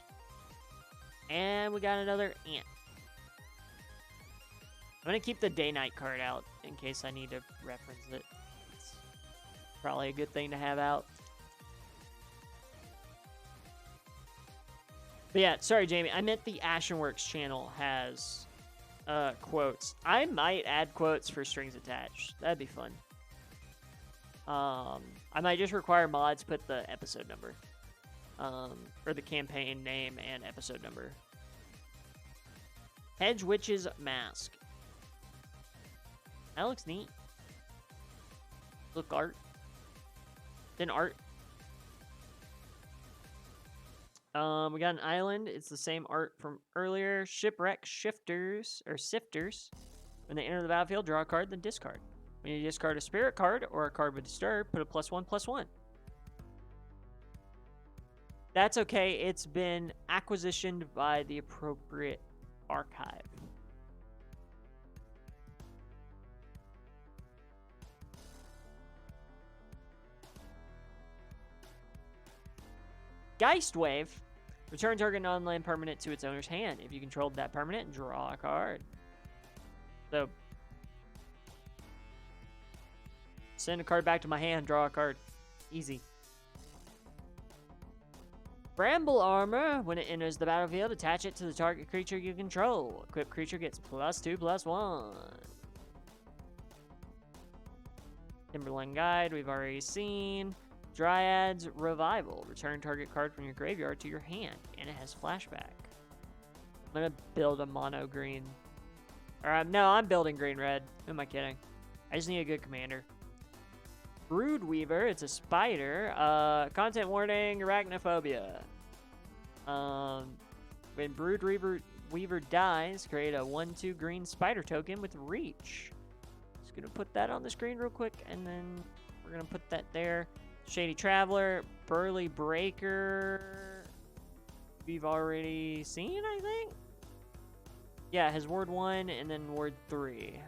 And we got another ant. I'm going to keep the day-night card out in case I need to reference it. It's probably a good thing to have out. But yeah, sorry, Jamie. I meant the Ashenworks channel has quotes. I might add quotes for strings attached. That'd be fun. I might just require mods put the episode number. Or the campaign name and episode number. Hedge Witch's Mask. That looks neat. Look, art. Then art. We got an island. It's the same art from earlier. Shipwreck Shifters, or Sifters. When they enter the battlefield, draw a card, then discard. When you discard a spirit card or a card with Disturb, put a +1/+1. That's okay. It's been acquisitioned by the appropriate archive. Geist Wave. Return target non-land permanent to its owner's hand. If you controlled that permanent, draw a card. So, send a card back to my hand, draw a card. Easy. Bramble Armor. When it enters the battlefield, attach it to the target creature you control. Equipped creature gets +2/+1. Timberland Guide, we've already seen. Dryad's Revival. Return target card from your graveyard to your hand, and it has flashback. I'm gonna build a mono green. No, I'm building green-red. Who am I kidding? I just need a good commander. Broodweaver, it's a spider. Content warning, arachnophobia. When Broodweaver dies, create a 1/2 green spider token with reach. Just gonna put that on the screen real quick, and then we're gonna put that there. Shady Traveler, Burly Breaker. We've already seen, I think? Yeah, it has Ward 1 and then Ward 3.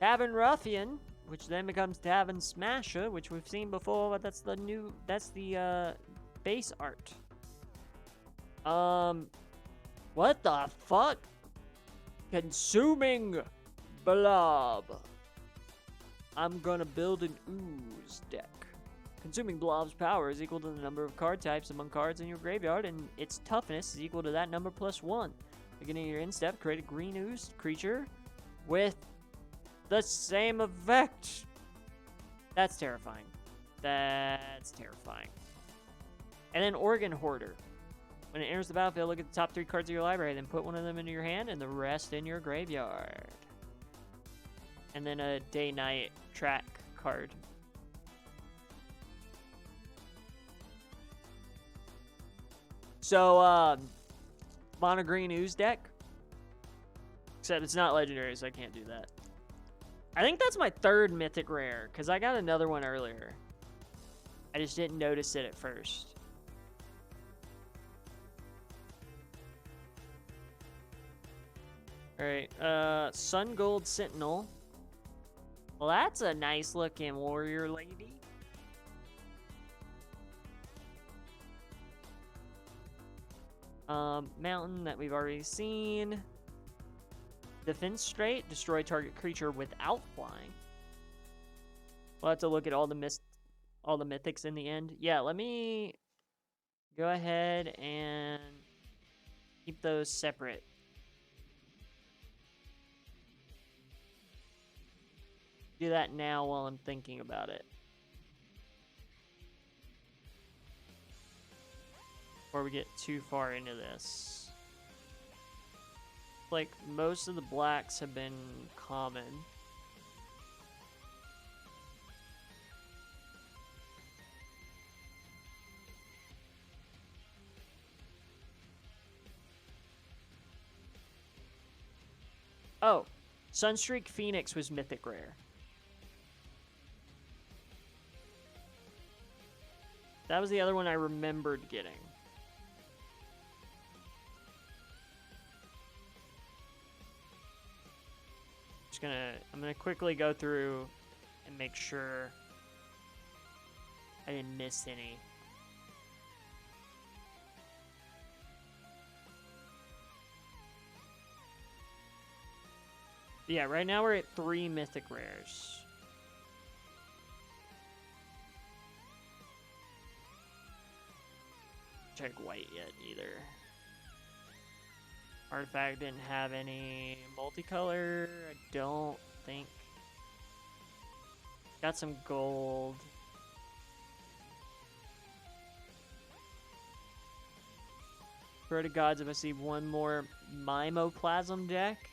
Tavern Ruffian, which then becomes Tavern Smasher, which we've seen before, but that's the base art. What the fuck? Consuming Blob. I'm gonna build an Ooze deck. Consuming Blob's power is equal to the number of card types among cards in your graveyard, and its toughness is equal to that number +1. Beginning of your end step, create a green Ooze creature with the same effect. That's terrifying. That's terrifying. And then Organ Hoarder. When it enters the battlefield, look at the top 3 cards of your library, then put one of them into your hand and the rest in your graveyard. And then a day-night track card. So, mono green Ooze deck. Except it's not legendary, so I can't do that. I think that's my 3rd mythic rare, because I got another one earlier. I just didn't notice it at first. Alright, Sun Gold Sentinel. Well, that's a nice looking warrior lady. Mountain that we've already seen. Defense Straight, destroy target creature without flying. We'll have to look at all the mythics in the end. Yeah, let me go ahead and keep those separate. Do that now while I'm thinking about it. Before we get too far into this. Like, most of the blacks have been common. Oh, Sunstreak Phoenix was mythic rare. That was the other one I remembered getting. I'm gonna quickly go through and make sure I didn't miss any. Yeah, right now we're at 3 mythic rares. Check white yet either. Artifact didn't have any multicolor, I don't think. Got some gold. Pray to gods if I see one more Mimoplasm deck.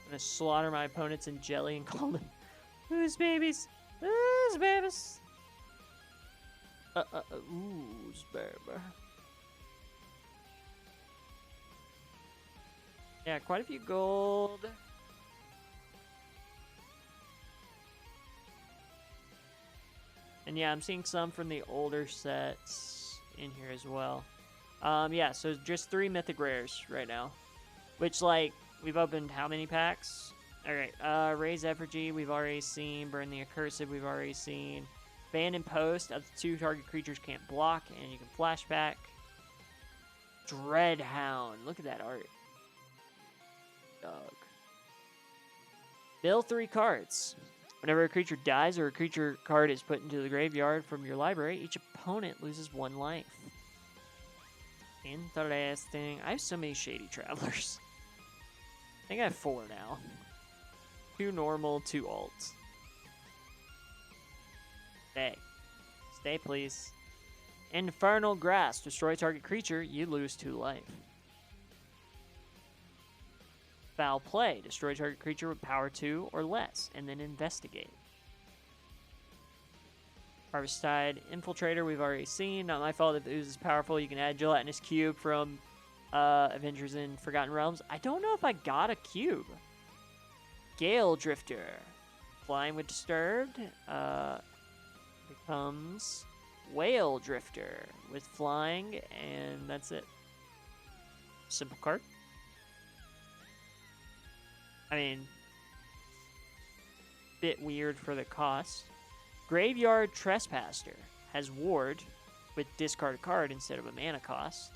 I'm gonna slaughter my opponents in jelly and call them Ooze babies. Ooze babies. Ooze baby. Yeah, quite a few gold. And yeah, I'm seeing some from the older sets in here as well. Yeah, so just 3 mythic rares right now. Which, like, we've opened how many packs? Alright, Raise Effigy, we've already seen. Burn the Accursed, we've already seen. Abandoned Post, up to 2 target creatures can't block, and you can flashback. Dreadhound, look at that art. Dog. Mill 3 cards. Whenever a creature dies or a creature card is put into the graveyard from your library, each opponent loses 1 life. Interesting. I have so many Shady Travelers. I think I have 4 now. 2 normal, 2 alts. Stay. Stay, please. Infernal Grass. Destroy target creature. You lose 2 life. Foul Play. Destroy target creature with power 2 or less, and then investigate. Harvesttide Infiltrator, we've already seen. Not my fault if Ooze is powerful. You can add Gelatinous Cube from Avengers in Forgotten Realms. I don't know if I got a cube. Gale Drifter. Flying with Disturbed. Becomes Whale Drifter with flying, and that's it. Simple card. I mean, bit weird for the cost. Graveyard Trespasser has Ward with discard a card instead of a mana cost.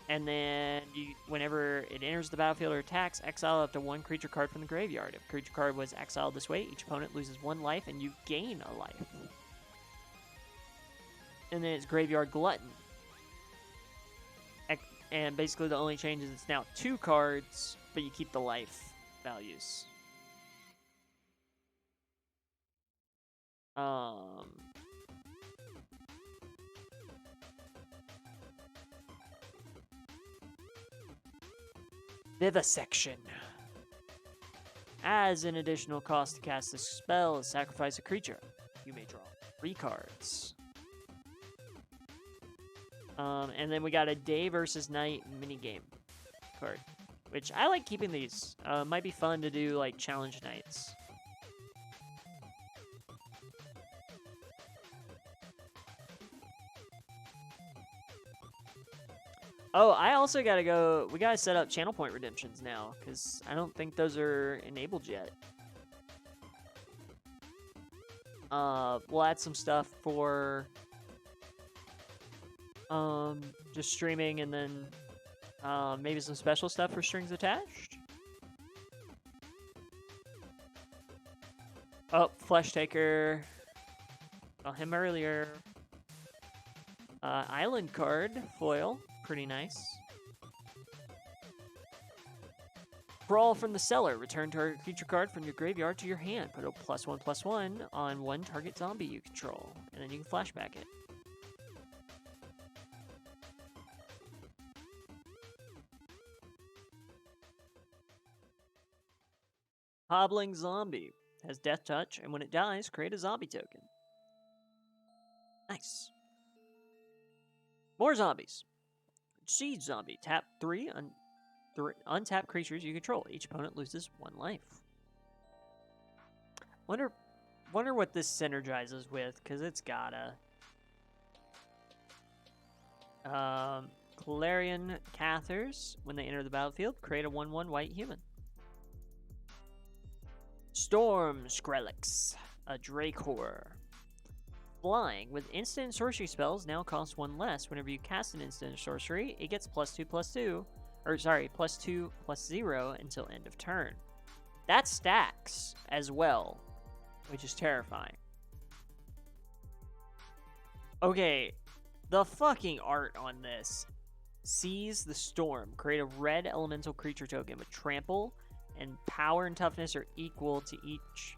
And then, whenever it enters the battlefield or attacks, exile up to 1 creature card from the graveyard. If a creature card was exiled this way, each opponent loses 1 life and you gain a life. And then it's Graveyard Glutton. And basically the only change is it's now 2 cards, but you keep the life values. Vivisection. As an additional cost to cast this spell, sacrifice a creature. You may draw 3 cards. And then we got a Day versus Night minigame card, which I like keeping these. Might be fun to do like challenge nights. Oh, I also gotta go. We gotta set up channel point redemptions now, because I don't think those are enabled yet. We'll add some stuff for just streaming, and then maybe some special stuff for strings attached. Oh, Flesh Taker. Saw him earlier. Island card foil. Pretty nice. Brawl from the Cellar. Return target creature card from your graveyard to your hand. Put a +1/+1 on 1 target zombie you control. And then you can flashback it. Hobbling Zombie. Has Death Touch, and when it dies, create a zombie token. Nice. More zombies. Siege Zombie. Tap 3 untap creatures you control. Each opponent loses 1 life. Wonder what this synergizes with, because it's gotta. Clarion Cathars. When they enter the battlefield, create a 1/1 white human. Storm Skrillex. A Drake Horror. Flying. With instant and sorcery spells now cost 1 less. Whenever you cast an instant or sorcery, it gets +2/+2. Or sorry, +2/+0 until end of turn. That stacks as well, which is terrifying. Okay, the fucking art on this. Seize the Storm. Create a red elemental creature token with trample, and power and toughness are equal to each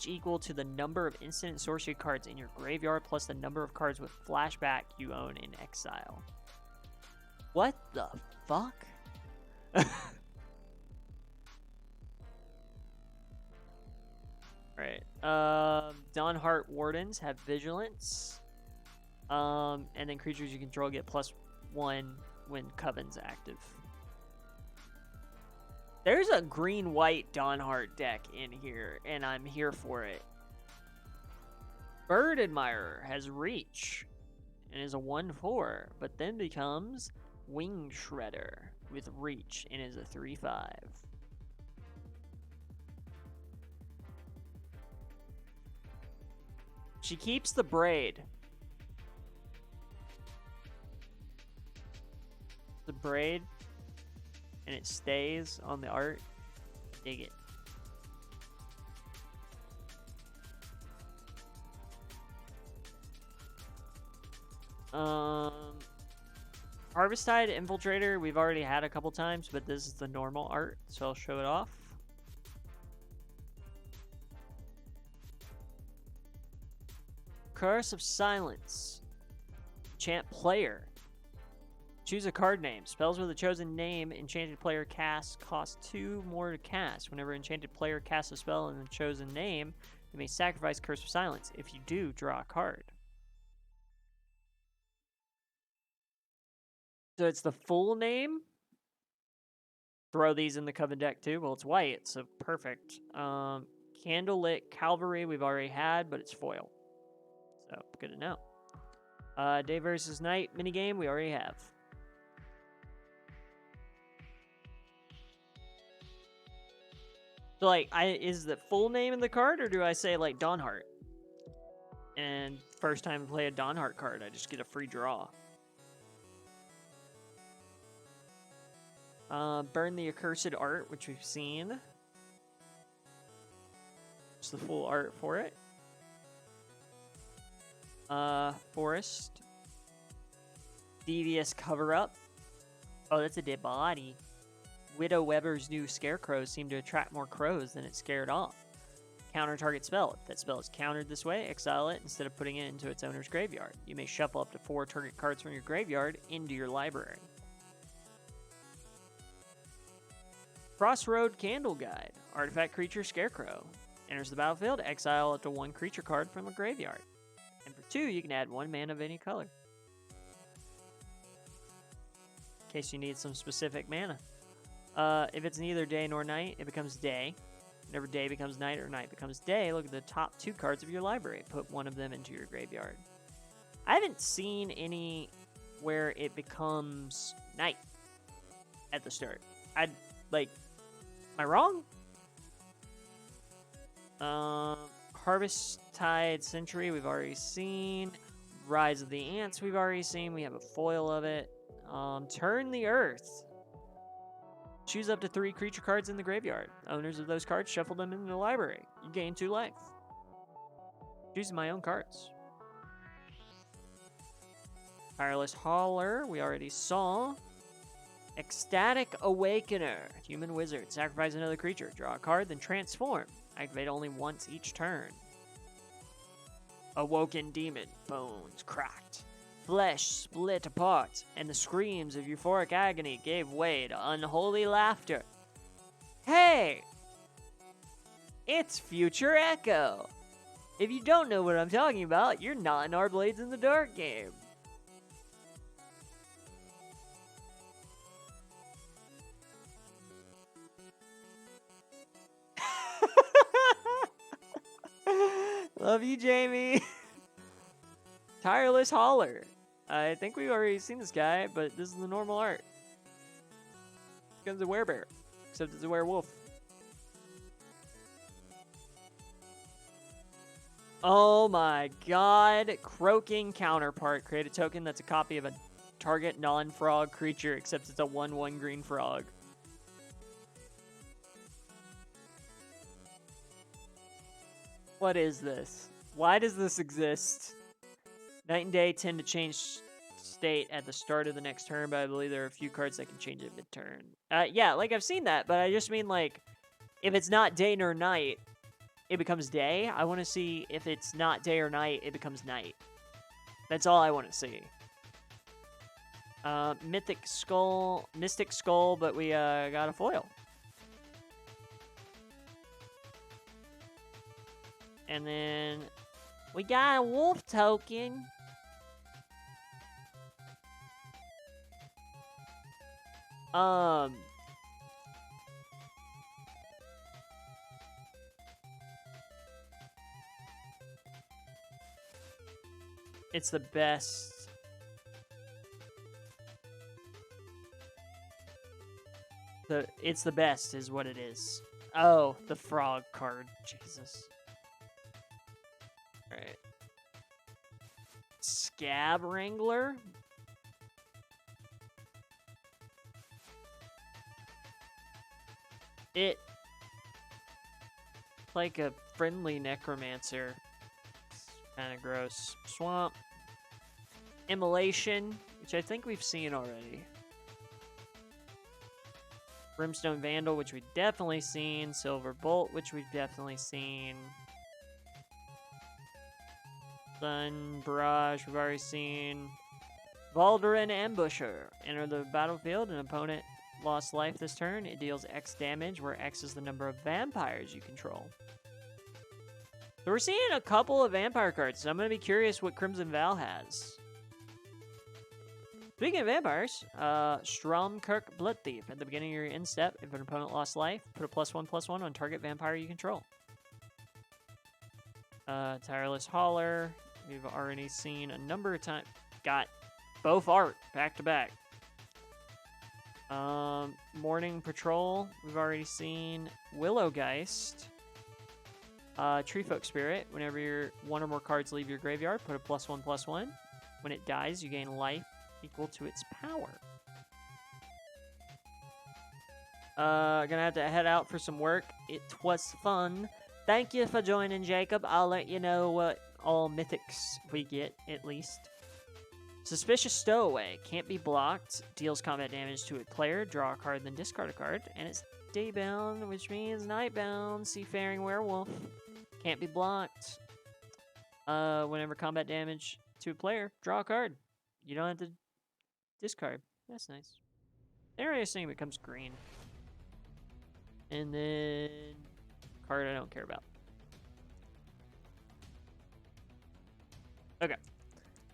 equal to the number of instant and sorcery cards in your graveyard plus the number of cards with flashback you own in exile. What the fuck? Alright. Dawnheart Wardens have Vigilance. And then creatures you control get +1 when Coven's active. There's a green-white Dawnheart deck in here, and I'm here for it. Bird Admirer has reach and is a 1/4, but then becomes Wing Shredder with reach and is a 3/5. She keeps the braid. The braid, and it stays on the art. Dig it. Harvest-Tide Infiltrator, we've already had a couple times, but this is the normal art, so I'll show it off. Curse of Silence. Enchant Player. Choose a card name. Spells with a chosen name enchanted player casts cost 2 more to cast. Whenever enchanted player casts a spell in the chosen name, they may sacrifice Curse of Silence. If you do, draw a card. So it's the full name. Throw these in the Coven deck too. Well, it's white, so perfect. Candlelit Cavalry we've already had, but it's foil. So, good to know. Day versus night minigame we already have. So, like, is the full name in the card, or do I say, like, Dawnheart? And first time I play a Dawnheart card, I just get a free draw. Burn the Accursed Art, which we've seen. It's the full art for it. Forest. Devious Cover-Up. Oh, that's a dead body. Widow Weber's new scarecrows seem to attract more crows than it scared off. Counter target spell. If that spell is countered this way, exile it instead of putting it into its owner's graveyard. You may shuffle up to 4 target cards from your graveyard into your library. Crossroad Candle Guide. Artifact creature Scarecrow. Enters the battlefield, exile up to 1 creature card from a graveyard. And for 2, you can add 1 mana of any color. In case you need some specific mana. If it's neither day nor night, it becomes day. Whenever day becomes night or night becomes day, look at the top 2 cards of your library. Put 1 of them into your graveyard. I haven't seen any where it becomes night at the start. Am I wrong? Harvest-Tide Century, we've already seen. Rise of the Ants, we've already seen. We have a foil of it. Turn the Earth. Choose up to 3 creature cards in the graveyard. Owners of those cards shuffle them into the library. You gain 2 life. Choosing my own cards. Tireless Hauler, we already saw. Ecstatic Awakener. Human Wizard. Sacrifice another creature. Draw a card, then transform. Activate only once each turn. Awoken Demon. Bones cracked. Flesh split apart, and the screams of euphoric agony gave way to unholy laughter. Hey! It's Future Echo! If you don't know what I'm talking about, you're not in our Blades in the Dark game. Love you, Jamie. Tireless Hauler. I think we've already seen this guy, but this is the normal art. Becomes a werebear, except it's a werewolf. Oh my god. Croaking Counterpart. Create a token that's a copy of a target non-frog creature, except it's a 1/1 green frog. What is this? Why does this exist? Night and day tend to change state at the start of the next turn, but I believe there are a few cards that can change it mid-turn. Yeah, like I've seen that, but I just mean like, if it's not day nor night, it becomes day. I want to see if it's not day or night, it becomes night. That's all I want to see. Mystic Skull, but we got a foil. And then we got a wolf token. It's the best. It's the best is what it is. Oh, the frog card. Jesus. Alright. Scab Wrangler. It's like a friendly necromancer. It's kind of gross. Swamp. Immolation, which I think we've seen already. Brimstone Vandal, which we've definitely seen. Silver Bolt, which we've definitely seen. Sun Barrage, we've already seen. Valdarin Ambusher. Enter the battlefield. An opponent lost life this turn. It deals X damage, where X is the number of vampires you control. So we're seeing a couple of vampire cards, so I'm going to be curious what Crimson Val has. Speaking of vampires, Stromkirk Blood Thief. At the beginning of your end step, if an opponent lost life, put a +1/+1 on target vampire you control. Tireless Hauler. We've already seen a number of times. Got both art back to back. Morning Patrol. We've already seen Willowgeist. Treefolk Spirit. Whenever your one or more cards leave your graveyard, put a +1/+1. When it dies, you gain life equal to its power. Gonna have to head out for some work. It was fun. Thank you for joining, Jacob. I'll let you know what all mythics we get, at least. Suspicious Stowaway. Can't be blocked. Deals combat damage to a player. Draw a card, then discard a card. And it's daybound, which means nightbound. Seafaring Werewolf. Can't be blocked. Whenever combat damage to a player, draw a card. You don't have to discard. That's nice. Interesting becomes green. And then card I don't care about. Okay.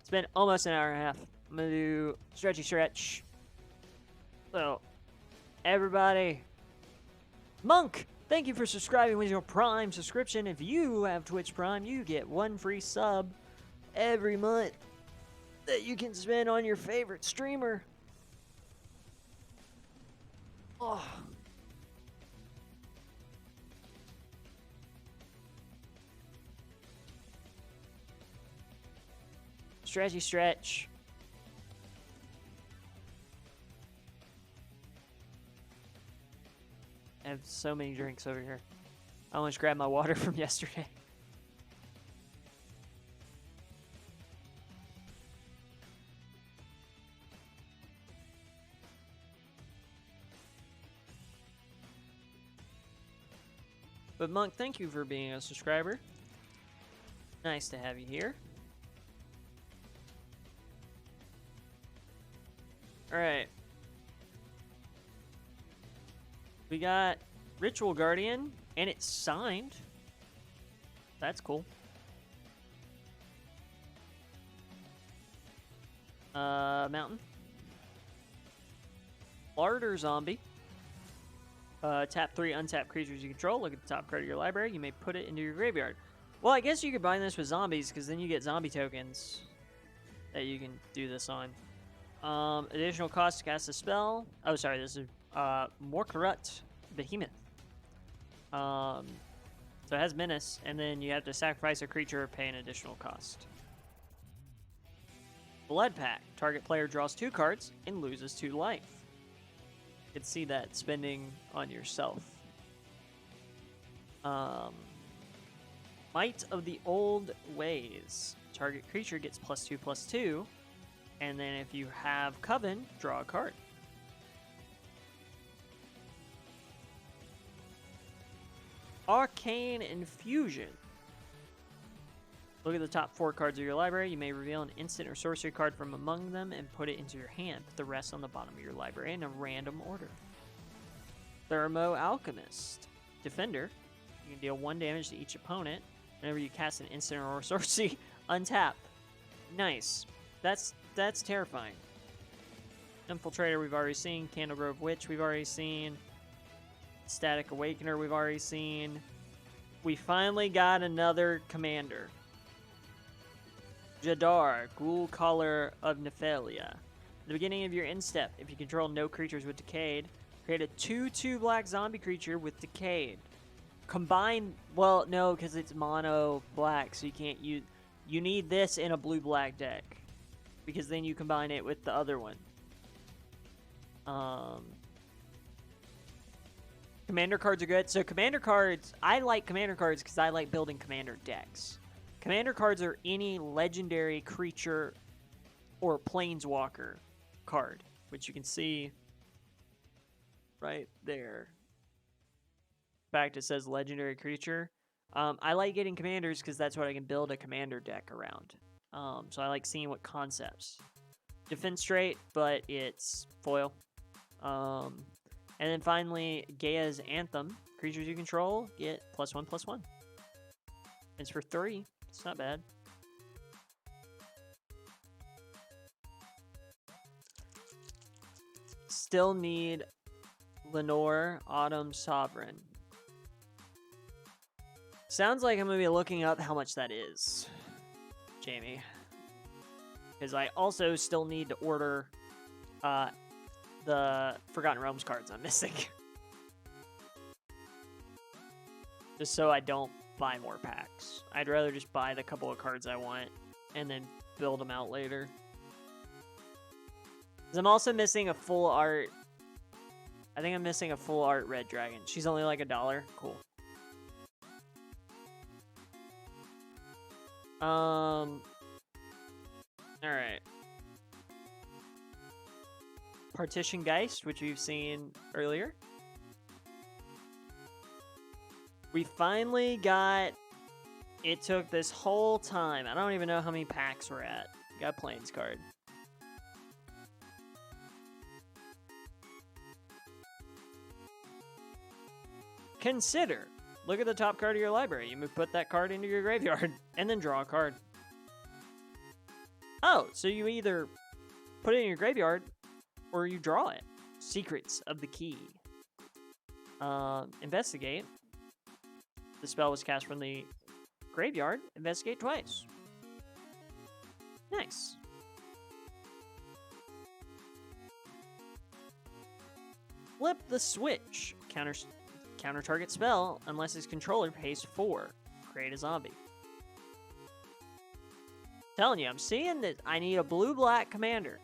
It's been almost an hour and a half. I'm gonna do stretchy stretch. So, everybody. Monk, thank you for subscribing with your Prime subscription. If you have Twitch Prime, you get one free sub every month that you can spend on your favorite streamer. Oh. Stretchy stretch. I have so many drinks over here. I almost grabbed my water from yesterday. But Monk, thank you for being a subscriber. Nice to have you here. Alright. We got Ritual Guardian, and it's signed. That's cool. Mountain. Larder Zombie. Tap 3 untapped creatures you control. Look at the top card of your library. You may put it into your graveyard. Well, I guess you could bind this with zombies, because then you get zombie tokens that you can do this on. Additional cost to cast a spell. Oh, sorry, this is Morkarut Behemoth. So it has Menace, and then you have to sacrifice a creature or pay an additional cost. Blood Pact. Target player draws 2 cards and loses 2 life. You can see that spending on yourself. Might of the Old Ways. Target creature gets +2/+2. And then if you have Coven, draw a card. Arcane Infusion. Look at the top 4 cards of your library. You may reveal an instant or sorcery card from among them and put it into your hand. Put the rest on the bottom of your library in a random order. Thermo Alchemist. Defender. You can deal 1 damage to each opponent. Whenever you cast an instant or sorcery, untap. Nice. That's terrifying. Infiltrator we've already seen. Candlegrove Witch we've already seen. Static Awakener we've already seen. We finally got another commander. Jadar, Ghoul Caller of Nephalia. At the beginning of your instep, if you control no creatures with Decayed, create a 2/2 black zombie creature with Decayed. Combine, well, no, because it's mono black, so you can't use. You need this in a blue-black deck, because then you combine it with the other one. Commander cards are good. So commander cards, I like commander cards because I like building commander decks. Commander cards are any legendary creature or planeswalker card, which you can see right there. In fact, it says legendary creature. I like getting commanders because that's what I can build a commander deck around. So I like seeing what concepts. Defense straight, but it's foil. And then finally, Gaia's Anthem. Creatures you control get +1/+1. It's for 3. It's not bad. Still need Lenore, Autumn Sovereign. Sounds like I'm going to be looking up how much that is, Jamie. Because I also still need to order the Forgotten Realms cards I'm missing. Just so I don't buy more packs. I'd rather just buy the couple of cards I want and then build them out later. Because I'm also missing a full art. I think I'm missing a full art red dragon. She's only like $1. Cool. Alright. Partition Geist, which we've seen earlier. We finally got... It took this whole time. I don't even know how many packs we're at. Got Plains card. Consider. Look at the top card of your library. You put that card into your graveyard and then draw a card. Oh, so you either put it in your graveyard or you draw it. Secrets of the Key. Investigate. The spell was cast from the graveyard. Investigate twice. Nice. Flip the switch. Counter target spell unless its controller pays 4. Create a zombie. Telling you, I'm seeing that I need a blue-black commander.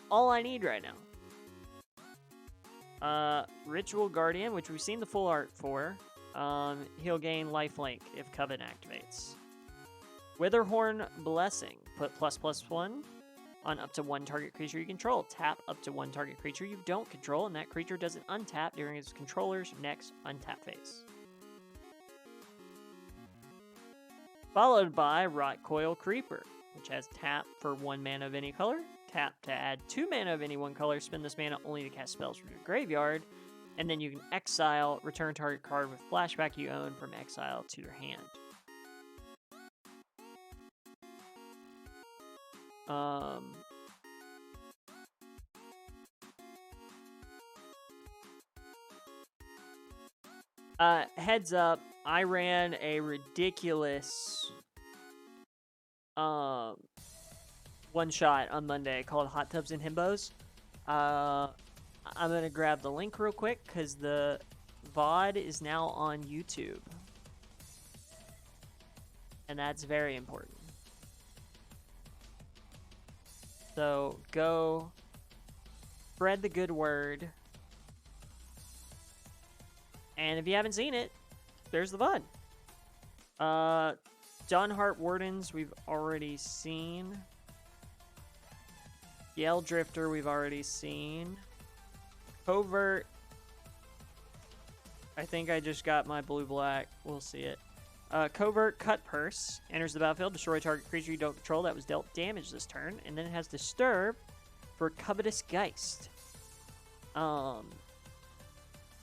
All I need right now. Ritual Guardian, which we've seen the full art for. He'll gain lifelink if Coven activates. Witherhorn Blessing. Put ++1 on up to 1 target creature you control. Tap up to 1 target creature you don't control, and that creature doesn't untap during its controller's next untap phase. Followed by Rot Coil Creeper, which has tap for 1 mana of any color. Tap to add 2 mana of any one color. Spend this mana only to cast spells from your graveyard. And then you can exile, return target card with flashback you own from exile to your hand. Heads up, I ran a ridiculous one shot on Monday called Hot Tubs and Himbos. I'm gonna grab the link real quick because the VOD is now on YouTube. And that's very important. So go spread the good word. And if you haven't seen it, there's the VOD. Dawnheart Wardens, we've already seen. Yell Drifter, we've already seen. Covert. I think I just got my blue-black. We'll see it. Covert Cut Purse. Enters the battlefield. Destroy target creature you don't control that was dealt damage this turn. And then it has Disturb for Covetous Geist. And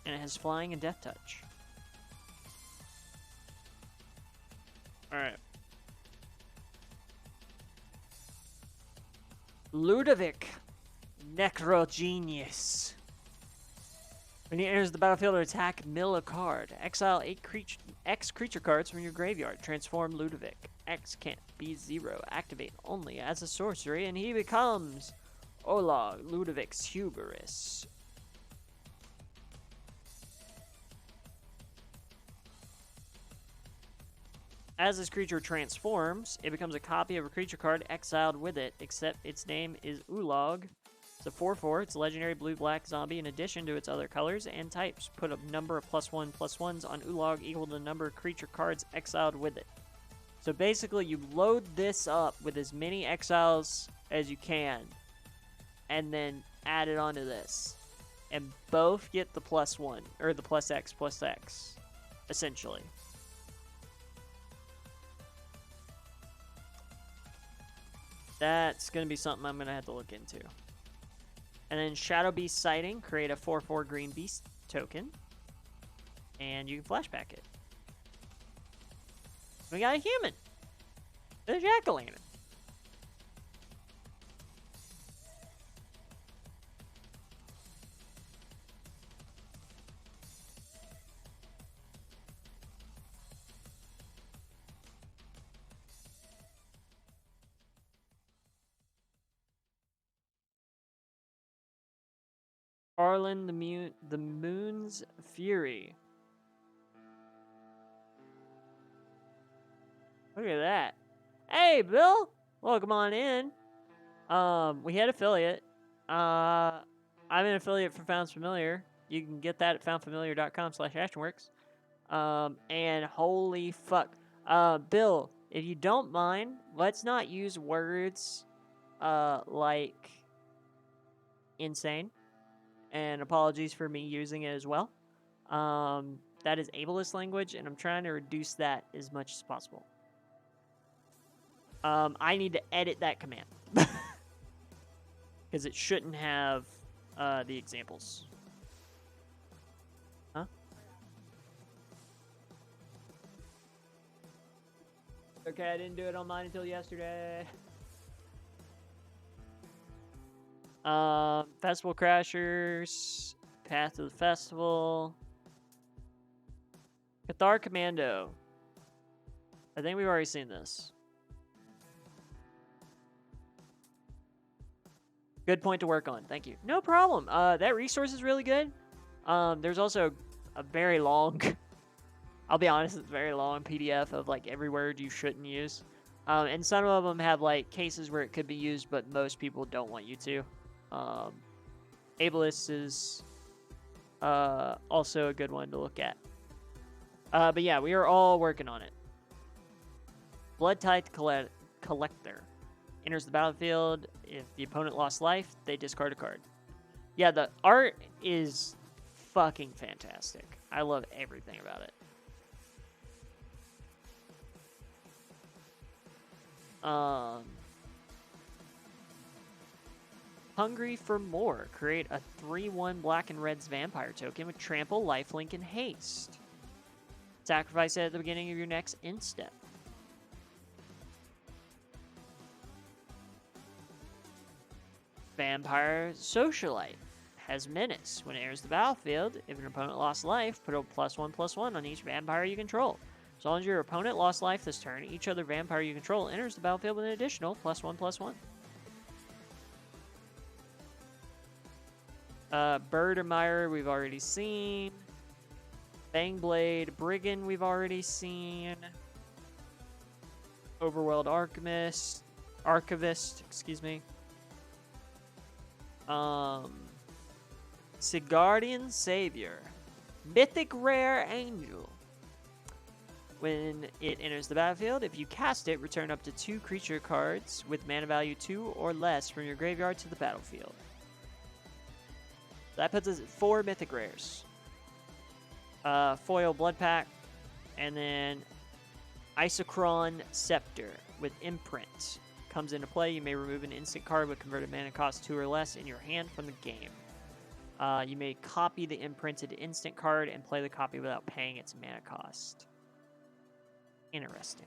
it has Flying and Death Touch. Alright. Ludovic Necrogenius. When he enters the battlefield or attack, mill a card. Exile X creature cards from your graveyard. Transform Ludovic. X can't be 0. Activate only as a sorcery, and he becomes Outlaw Ludovic's Hubris. As this creature transforms, it becomes a copy of a creature card exiled with it, except its name is Ulog. It's a 4/4. It's a legendary blue-black zombie in addition to its other colors and types. Put a number of +1/+1s on Ulog equal to the number of creature cards exiled with it. So basically, you load this up with as many exiles as you can, and then add it onto this. And both get the +1, or the +X, essentially. That's going to be something I'm going to have to look into. And then Shadow Beast Sighting, create a 4/4 green beast token. And you can flashback it. We got a human. The jack-o'-lantern. Arlen the Moon's Fury. Look at that. Hey, Bill! Welcome on in. We had affiliate. I'm an affiliate for Founds Familiar. You can get that at foundfamiliar.com/actionworks. And holy fuck. Bill, if you don't mind, let's not use words, like insane. And apologies for me using it as well. That is ableist language, and I'm trying to reduce that as much as possible. I need to edit that command. Because it shouldn't have the examples. Huh? Okay, I didn't do it on mine until yesterday. Festival Crashers, Path to the Festival, Cathar Commando. I think we've already seen this. Good point to work on. Thank you. No problem. That resource is really good. There's also a very long, I'll be honest, it's a very long PDF of like every word you shouldn't use. And some of them have like cases where it could be used, but most people don't want you to. Ableist is also a good one to look at. But yeah, we are all working on it. Blood-Tithe Collector. Enters the battlefield. If the opponent lost life, they discard a card. Yeah, the art is fucking fantastic. I love everything about it. Hungry for more. Create a 3/1 black and red's vampire token with trample, lifelink, and haste. Sacrifice it at the beginning of your next end step. Vampire Socialite. Has menace. When it enters the battlefield, if an opponent lost life, put a +1/+1 on each vampire you control. As long as your opponent lost life this turn, each other vampire you control enters the battlefield with an additional +1/+1. Birdemire we've already seen. Fangblade Brigand we've already seen. Overworld Archivist, excuse me. Sigardian Savior. Mythic Rare Angel. When it enters the battlefield, if you cast it, return up to 2 creature cards with mana value 2 or less from your graveyard to the battlefield. That puts us at 4 Mythic Rares. Foil Blood Pack, and then Isochron Scepter with Imprint. Comes into play, you may remove an instant card with converted mana cost 2 or less in your hand from the game. You may copy the imprinted instant card and play the copy without paying its mana cost. Interesting.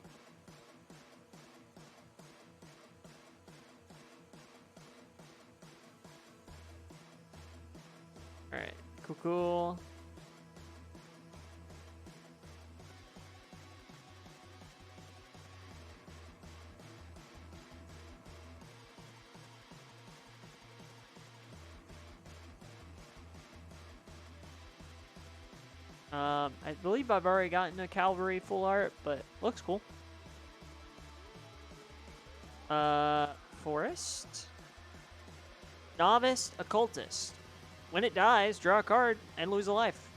Alright, Cool, cool. I believe I've already gotten a cavalry full art, but looks cool. Forest. Novice Occultist. When it dies, draw a card and lose a life.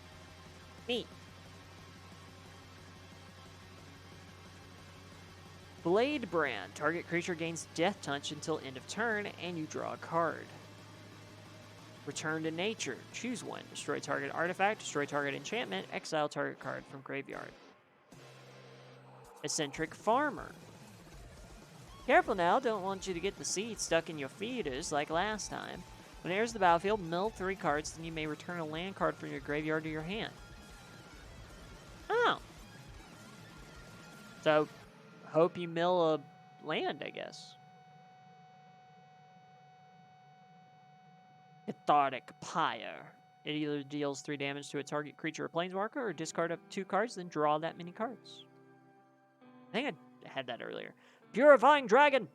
Neat. Blade Brand. Target creature gains Death Touch until end of turn, and you draw a card. Return to Nature. Choose one. Destroy target artifact, destroy target enchantment, exile target card from graveyard. Eccentric Farmer. Careful now, don't want you to get the seed stuck in your feeders like last time. When it enters the battlefield, mill 3 cards, then you may return a land card from your graveyard to your hand. Oh. So, hope you mill a land, I guess. Cathartic Pyre. It either deals 3 damage to a target creature or planeswalker, or discard up 2 cards, then draw that many cards. I think I had that earlier. Purifying Dragon!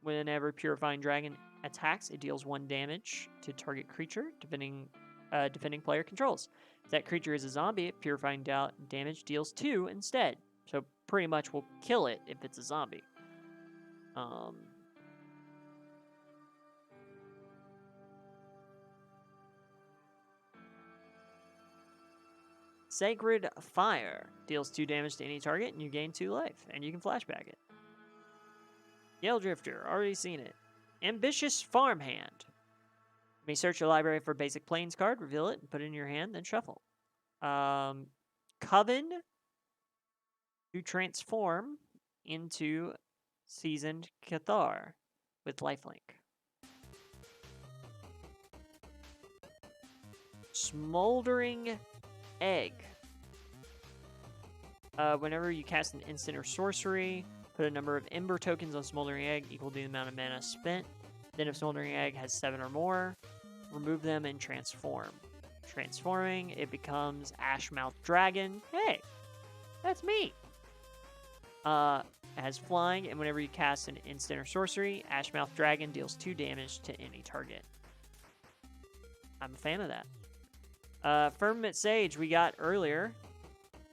Whenever Purifying Dragon attacks, it deals 1 damage to target creature defending player controls. If that creature is a zombie, Purifying damage deals 2 instead. So pretty much will kill it if it's a zombie. Sacred Fire deals 2 damage to any target, and you gain 2 life, and you can flashback it. Yell Drifter, already seen it. Ambitious Farmhand. You may search your library for a basic plains card, reveal it, and put it in your hand, then shuffle. Coven to transform into Seasoned Cathar with lifelink. Smoldering Egg. Whenever you cast an instant or sorcery, put a number of Ember tokens on Smoldering Egg equal to the amount of mana spent. Then if Smoldering Egg has 7 or more, remove them and transform. Transforming, it becomes Ashmouth Dragon. Hey, that's me. It has flying, and whenever you cast an instant or sorcery, Ashmouth Dragon deals 2 damage to any target. I'm a fan of that. Firmament Sage we got earlier,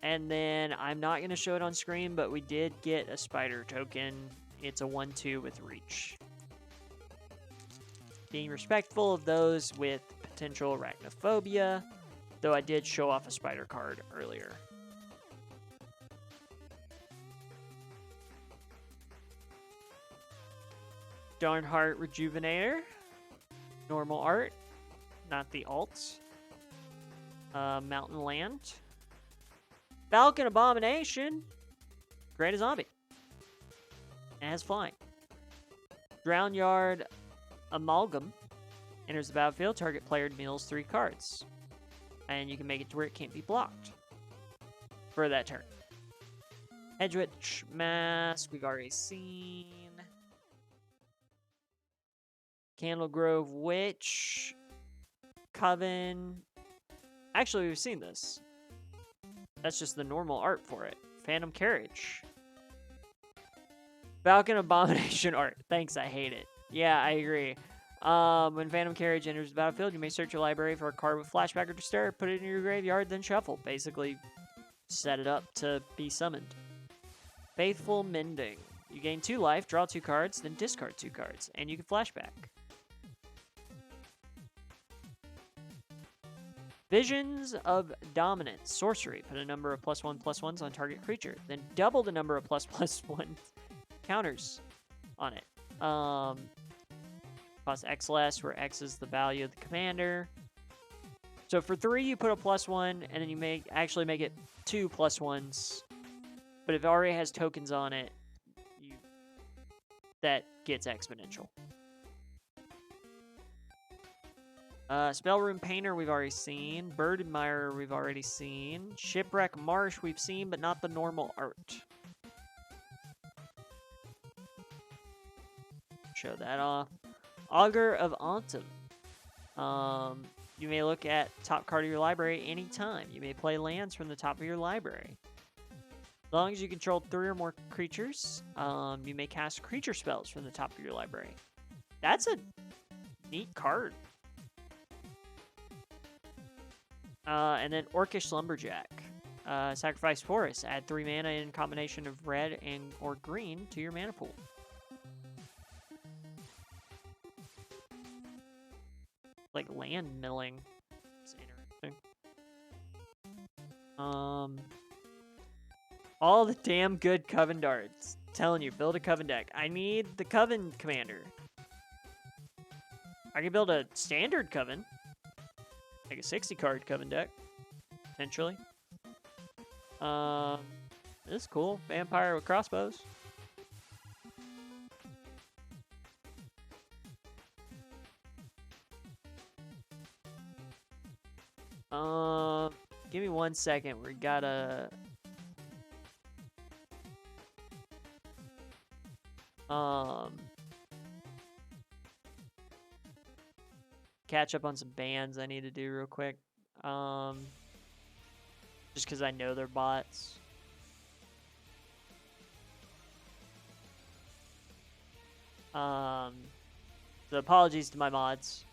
and then I'm not going to show it on screen, but we did get a spider token. It's a 1/2 with reach. Being respectful of those with potential arachnophobia, though I did show off a spider card earlier. Darnheart Rejuvenator. Normal art, not the alts. Mountain Land. Falcon Abomination. Great a zombie. It has flying. Drown Yard Amalgam. Enters the battlefield. Target player mills 3 cards. And you can make it to where it can't be blocked for that turn. Hedgewitch Mask, we've already seen. Candlegrove Witch. Coven. Actually, we've seen this. That's just the normal art for it. Phantom Carriage. Falcon Abomination art. Thanks, I hate it. Yeah, I agree. When Phantom Carriage enters the battlefield, you may search your library for a card with flashback or disturb, put it in your graveyard, then shuffle. Basically, set it up to be summoned. Faithful Mending. You gain 2 life, draw 2 cards, then discard 2 cards, and you can flashback. Visions of Dominance. Sorcery. Put a number of +1/+1s on target creature. Then double the number of ++1 counters on it. Cost X less, where X is the value of the commander. So for 3, you put a +1, and then you actually make it 2 +1s. But if it already has tokens on it, that gets exponential. Spellroom Painter we've already seen. Bird Admirer we've already seen. Shipwreck Marsh we've seen, but not the normal art. Show that off. Augur of Autumn. You may look at top card of your library anytime. You may play lands from the top of your library. As long as you control 3 or more creatures, you may cast creature spells from the top of your library. That's a neat card. And then Orcish Lumberjack. Sacrifice Forest. Add 3 mana in combination of red and or green to your mana pool. Like land milling. It's interesting. All the damn good Coven darts. Telling you, build a Coven deck. I need the Coven commander. I can build a standard Coven. Like a 60-card Coven deck. Potentially. This is cool. Vampire with crossbows. Give me 1 second. We gotta... catch up on some bans I need to do real quick. Just because I know they're bots. So apologies to my mods.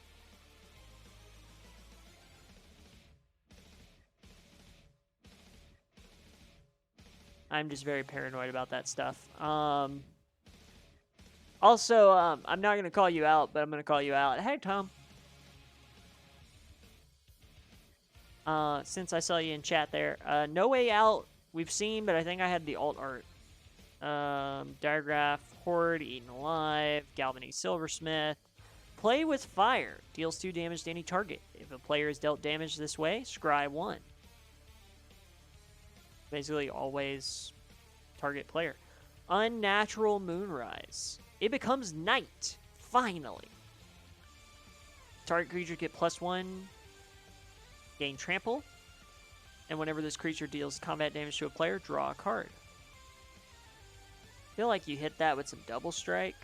I'm just very paranoid about that stuff. Also, I'm not going to call you out, but I'm going to call you out. Hey, Tom. Since I saw you in chat there. No Way Out, we've seen, but I think I had the alt art. Diagraph Horde, Eaten Alive, Galvanese Silversmith. Play with Fire. Deals 2 damage to any target. If a player is dealt damage this way, scry 1. Basically, always target player. Unnatural Moonrise. It becomes night. Finally. Target creature get +1. Gain trample. And whenever this creature deals combat damage to a player, draw a card. I feel like you hit that with some double strike.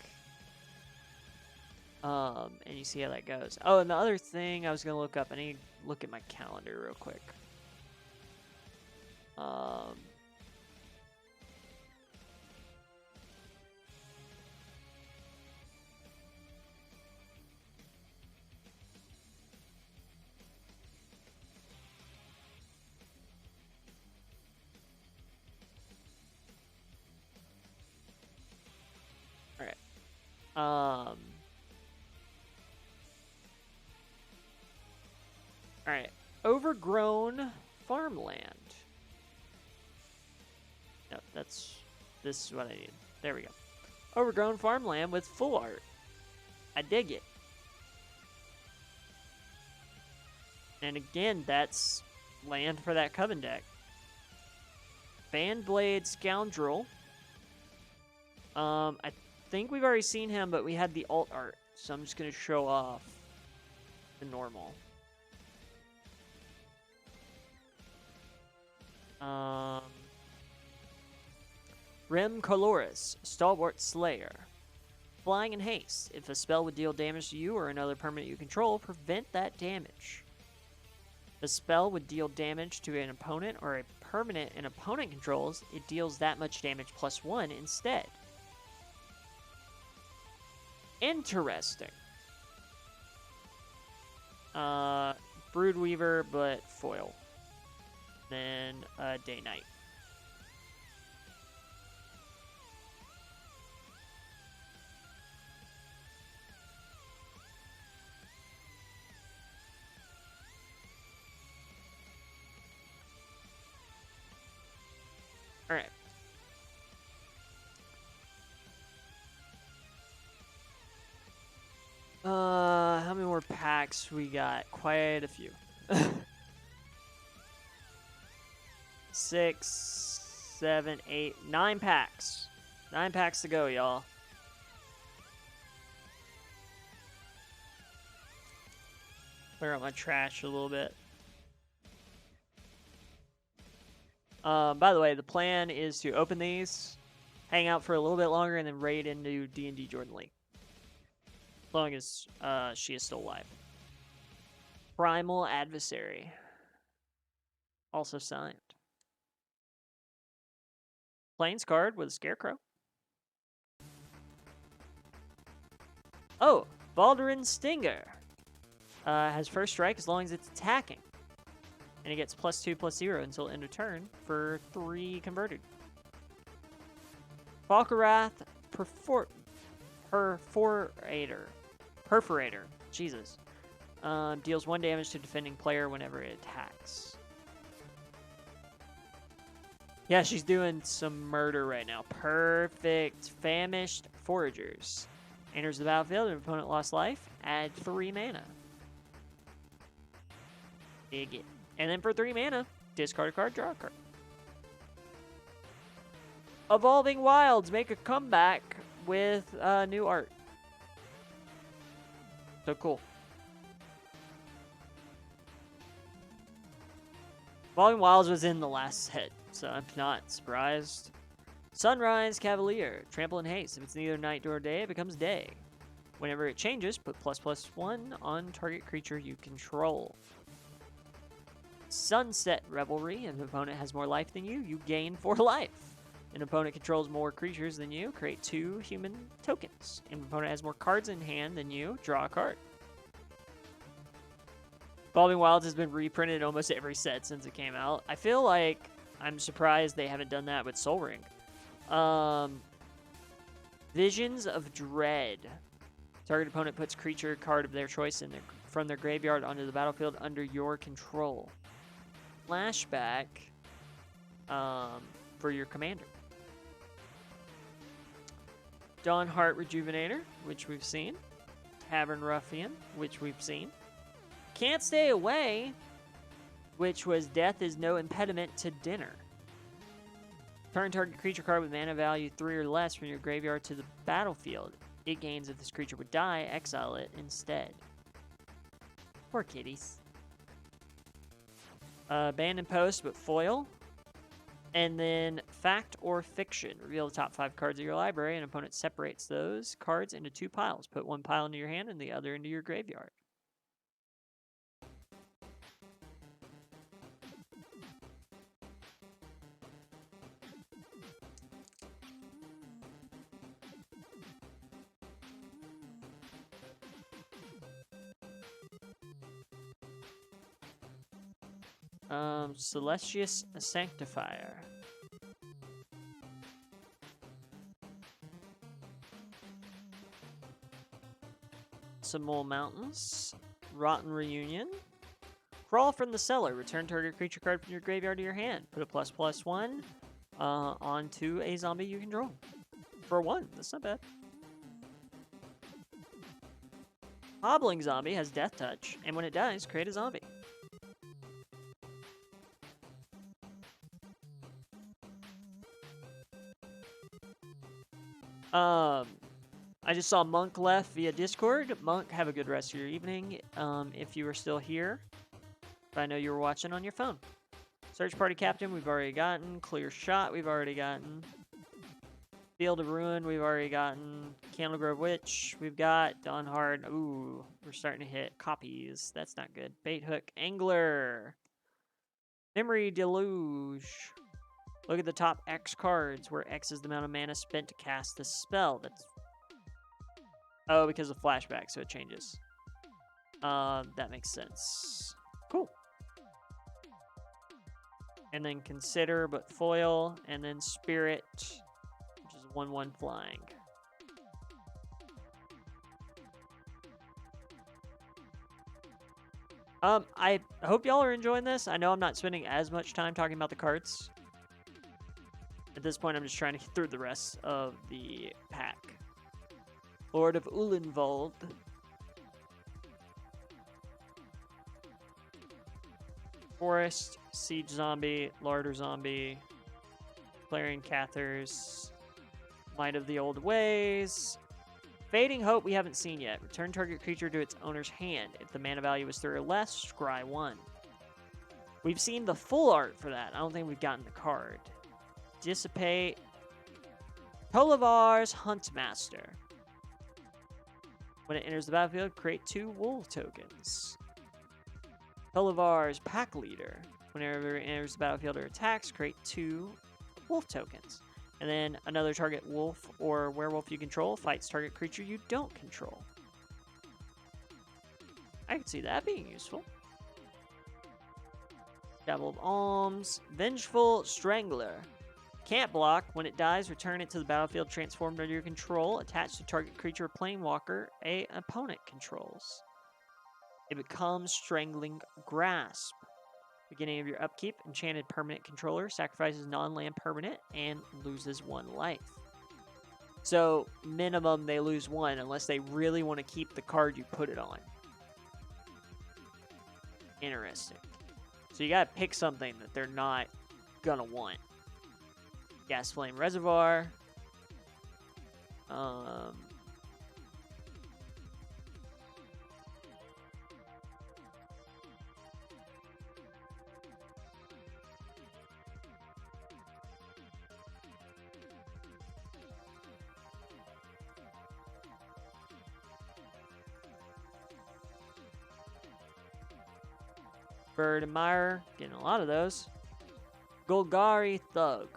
And you see how that goes. Oh, and the other thing I was going to look up, I need to look at my calendar real quick. Alright. Overgrown farmland. No, this is what I need. There we go. Overgrown farmland with full art. I dig it. And again, that's land for that Coven deck. Bandblade Scoundrel. I think we've already seen him, but we had the alt art, so I'm just going to show off the normal. Rem Coloris, Stalwart Slayer. Flying in haste. If a spell would deal damage to you or another permanent you control, prevent that damage. The spell would deal damage to an opponent or a permanent an opponent controls, it deals that much damage +1 instead. Interesting. Broodweaver, but foil. Then Day-Night. All right. How many more packs we got? Quite a few. 6, 7, 8, 9 packs. 9 packs to go, y'all. Clear out my trash a little bit. By the way, the plan is to open these, hang out for a little bit longer, and then raid into D&D Jordan League. As long as she is still alive. Primal Adversary. Also signed. Plains card with a Scarecrow. Oh, Baldurin Stinger. Has first strike as long as it's attacking. And it gets +2/+0 until end of turn for 3 converted. Falkarath Perforator. Jesus. Deals 1 damage to defending player whenever it attacks. Yeah, she's doing some murder right now. Perfect. Famished Foragers. Enters the battlefield, an opponent lost life. Add 3 mana. Dig it. And then for 3 mana, discard a card, draw a card. Evolving Wilds make a comeback with new art. So cool. Evolving Wilds was in the last set, so I'm not surprised. Sunrise Cavalier. Trample and haste. If it's neither night nor day, it becomes day. Whenever it changes, put ++1 on target creature you control. Sunset Revelry. If an opponent has more life than you gain 4 life. An opponent controls more creatures than you, create 2 human tokens. If an opponent has more cards in hand than you, draw a card. Evolving Wilds has been reprinted almost every set since it came out. I feel like I'm surprised they haven't done that with Sol Ring. Visions of Dread. Target opponent puts creature card of their choice from their graveyard onto the battlefield under your control. Flashback for your commander. Dawnheart Rejuvenator, which we've seen. Tavern Ruffian, which we've seen. Can't Stay Away, which was Death is No Impediment to Dinner. Turn target creature card with mana value 3 or less from your graveyard to the battlefield. It gains if this creature would die, exile it instead. Poor kitties. Abandoned Post, but foil. And then Fact or Fiction. Reveal the top 5 cards of your library, and opponent separates those cards into 2 piles. Put 1 pile into your hand and the other into your graveyard. Celestius Sanctifier. Some more mountains. Rotten Reunion. Crawl from the Cellar. Return target creature card from your graveyard to your hand. Put a ++1 onto a zombie you control. For 1. That's not bad. Hobbling Zombie has Death Touch, and when it dies, create a zombie. I just saw Monk left via Discord. Monk, have a good rest of your evening. If you were still here, but I know you were watching on your phone. Search Party Captain, we've already gotten. Clear Shot, we've already gotten. Field of Ruin, we've already gotten. Candlegrove Witch, we've got. Dawnheart, ooh, we're starting to hit copies. That's not good. Bait Hook Angler. Memory Deluge. Look at the top X cards, where X is the amount of mana spent to cast the spell. That's... Oh, because of flashback, so it changes. That makes sense. Cool. And then Consider, but foil, and then Spirit, which is 1/1 flying. I hope y'all are enjoying this. I know I'm not spending as much time talking about the cards. At this point, I'm just trying to get through the rest of the pack. Lord of Ulenvold. Forest, Siege Zombie, Larder Zombie, Clarion Cathars, Might of the Old Ways. Fading Hope we haven't seen yet. Return target creature to its owner's hand. If the mana value is 3 or less, scry 1. We've seen the full art for that. I don't think we've gotten the card. Dissipate. Tolavar's Huntmaster. When it enters the battlefield, create 2 wool tokens. Tolivar's Pack Leader. Whenever it enters the battlefield or attacks, create 2 wolf tokens. And then another target wolf or werewolf you control fights target creature you don't control. I can see that being useful. Dabble of Alms. Vengeful Strangler. Can't block. When it dies, return it to the battlefield transformed under your control, attached to target creature or planewalker an opponent controls. It becomes Strangling Grasp. Beginning of your upkeep, enchanted permanent controller sacrifices non-land permanent and loses 1 life. So, minimum they lose 1 unless they really want to keep the card you put it on. Interesting. So you gotta pick something that they're not gonna want. Gas Flame Reservoir. Bird and Mire, getting a lot of those. Golgari Thug.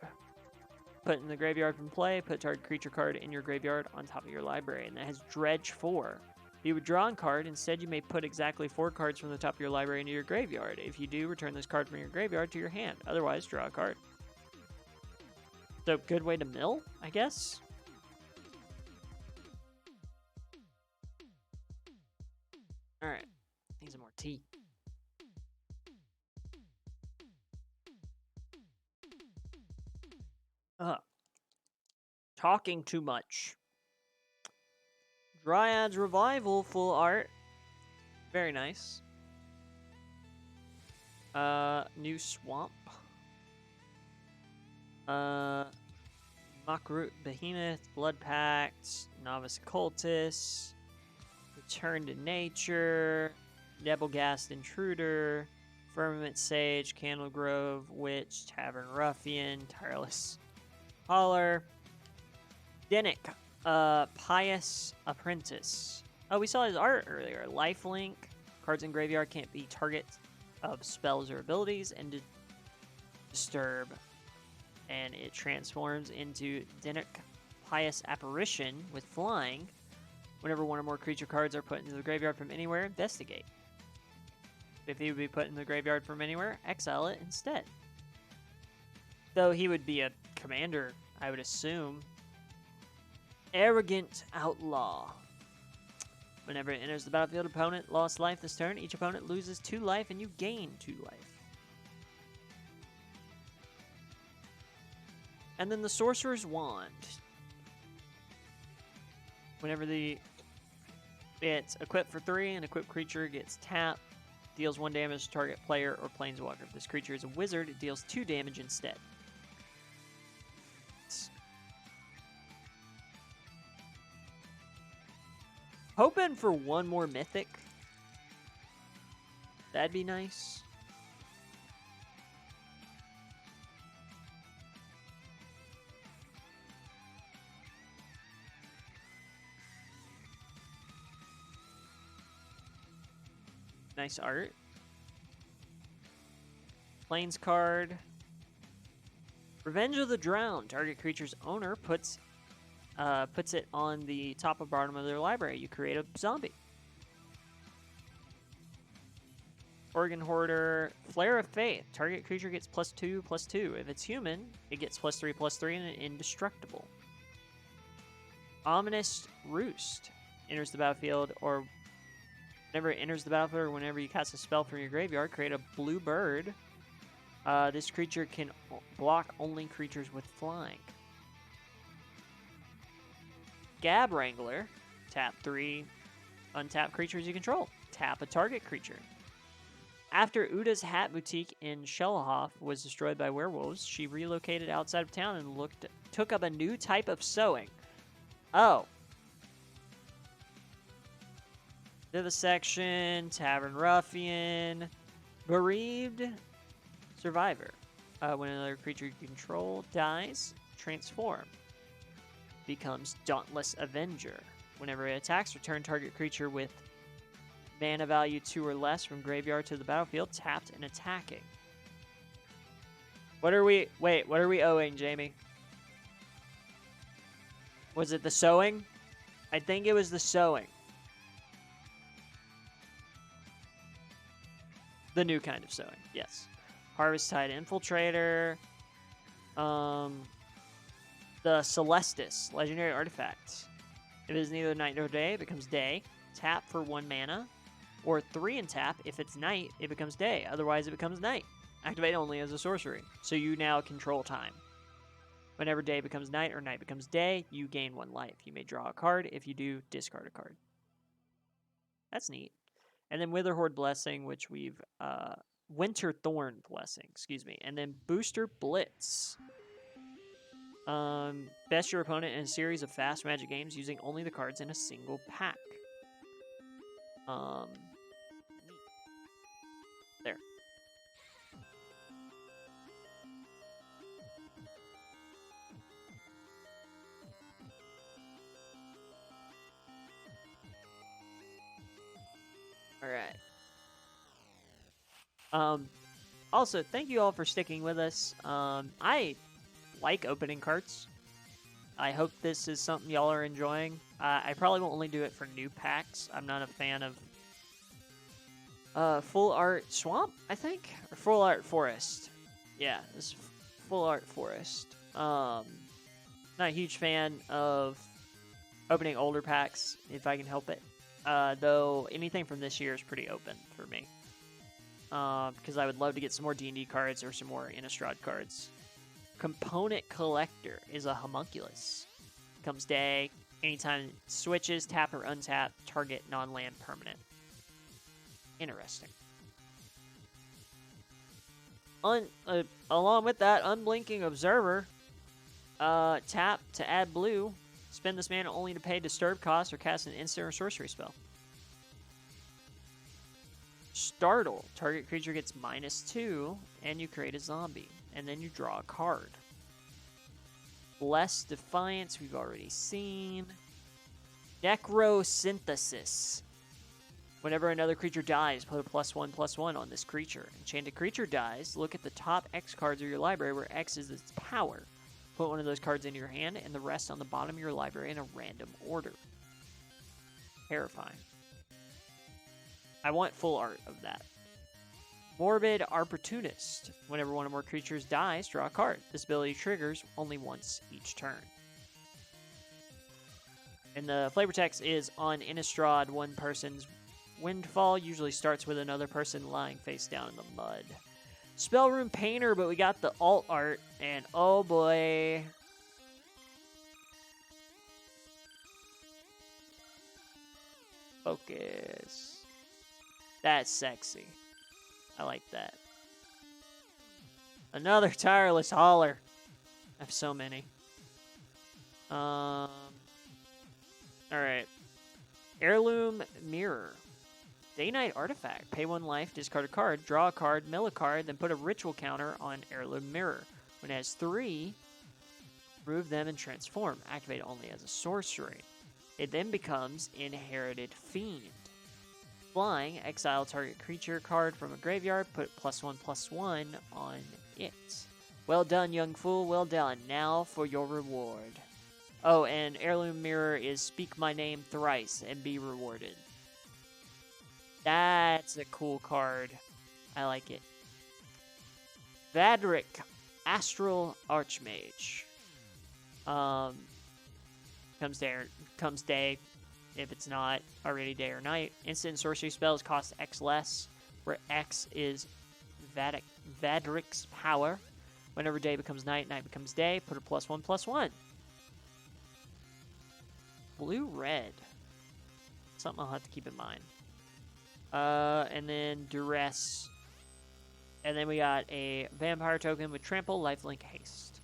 Put in the graveyard from play, put target creature card in your graveyard on top of your library, and that has Dredge 4. If you would draw a card, instead you may put exactly 4 cards from the top of your library into your graveyard. If you do, return this card from your graveyard to your hand. Otherwise, draw a card. So, good way to mill, I guess? Alright, need some more tea. Talking too much. Dryad's Revival full art. Very nice. New Swamp. Muckroot Behemoth, Blood Pact, Novice Cultist, Return to Nature, Nebelgast Intruder, Firmament Sage, Candle Grove, Witch, Tavern Ruffian, Tireless Holler, Denick, Pious Apprentice. Oh, we saw his art earlier. Lifelink. Cards in graveyard can't be targets of spells or abilities and disturb. And it transforms into Denick, Pious Apparition with flying. Whenever one or more creature cards are put into the graveyard from anywhere, investigate. If he would be put in the graveyard from anywhere, exile it instead. Though he would be a commander, I would assume. Arrogant Outlaw. Whenever it enters the battlefield, opponent lost life this turn. Each opponent loses 2 life and you gain 2 life. And then the Sorcerer's Wand. Whenever it's equipped for 3, an equipped creature gets tapped, deals 1 damage to target player or planeswalker. If this creature is a wizard, it deals 2 damage instead. Hoping for 1 more mythic. That'd be nice. Nice art. Plains card. Revenge of the Drowned. Target creature's owner puts it on the top or bottom of their library. You create a zombie. Organ Hoarder. Flare of Faith. Target creature gets +2/+2. If it's human, it gets +3/+3 and indestructible. Ominous Roost. Enters the battlefield or whenever it enters the battlefield or whenever you cast a spell from your graveyard, create a blue bird. This creature can block only creatures with flying. Gab Wrangler. Tap 3 untap creatures you control. Tap a target creature. After Uda's Hat Boutique in Shellahoff was destroyed by werewolves, she relocated outside of town and took up a new type of sewing. Oh. Vivisection, Tavern Ruffian, Bereaved Survivor. When another creature you control dies, transform. Becomes Dauntless Avenger. Whenever it attacks, return target creature with Mana value 2 or less from graveyard to the battlefield, tapped and attacking. What are we... Wait, what are we owing, Jamie? Was it the sowing? I think it was the sowing. The new kind of sowing, yes. Harvest Tide Infiltrator. The Celestis, legendary artifact. If it is neither night nor day, it becomes day. Tap for 1 mana. Or 3 and tap. If it's night, it becomes day. Otherwise, it becomes night. Activate only as a sorcery. So you now control time. Whenever day becomes night or night becomes day, you gain 1 life. You may draw a card. If you do, discard a card. That's neat. And then Wither Horde Blessing, which we've... Winter Thorn Blessing, excuse me. And then Booster Blitz. Best your opponent in a series of fast magic games using only the cards in a single pack. There. All right. Also, thank you all for sticking with us. I like opening cards. I hope this is something y'all are enjoying. I probably won't only do it for new packs. I'm not a fan of Full Art Swamp, I think? Or Full Art Forest. Yeah, this is Full Art Forest. Not a huge fan of opening older packs, if I can help it. Though anything from this year is pretty open for me. Because I would love to get some more D&D cards or some more Innistrad cards. Component Collector is a homunculus. Comes day. Anytime it switches, tap or untap, target non-land permanent. Interesting. Along with that, Unblinking Observer. Tap to add blue. Spend this mana only to pay disturb costs or cast an instant or sorcery spell. Startle. Target creature gets -2, and you create a zombie. And then you draw a card. Bless Defiance, we've already seen. Necrosynthesis. Whenever another creature dies, put a +1/+1 on this creature. Enchanted creature dies, look at the top X cards of your library where X is its power. Put one of those cards into your hand and the rest on the bottom of your library in a random order. Terrifying. I want full art of that. Morbid Opportunist. Whenever one or more creatures dies, draw a card. This ability triggers only once each turn. And the flavor text is on Innistrad, one person's windfall usually starts with another person lying face down in the mud. Spellroom Painter, but we got the alt art, and oh boy. Focus. That's sexy. I like that. Another Tireless Hauler. I have so many. Alright. Heirloom Mirror. Day-Night Artifact. Pay 1 life, discard a card, draw a card, mill a card, then put a ritual counter on Heirloom Mirror. When it has 3, remove them and transform. Activate only as a sorcery. It then becomes Inherited Fiend. Flying, exile target creature card from a graveyard, put +1/+1 on it. Well done, young fool, well done. Now for your reward. Oh, and Heirloom Mirror is speak my name thrice and be rewarded. That's a cool card. I like it. Vadric, Astral Archmage. Comes day. If it's not already day or night. Instant sorcery spells cost X less, where X is Vadric's power. Whenever day becomes night, night becomes day, put a +1/+1. Blue-red. Something I'll have to keep in mind. And then Duress. And then we got a vampire token with trample, lifelink, haste.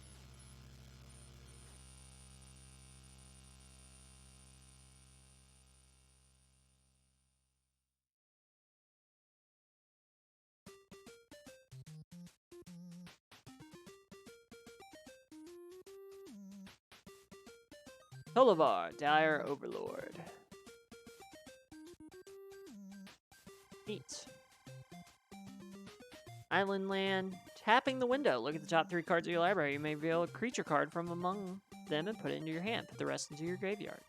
Tolivar, Dire Overlord. Neat. Island land. Tapping the window. Look at the top 3 cards of your library. You may reveal a creature card from among them and put it into your hand. Put the rest into your graveyard.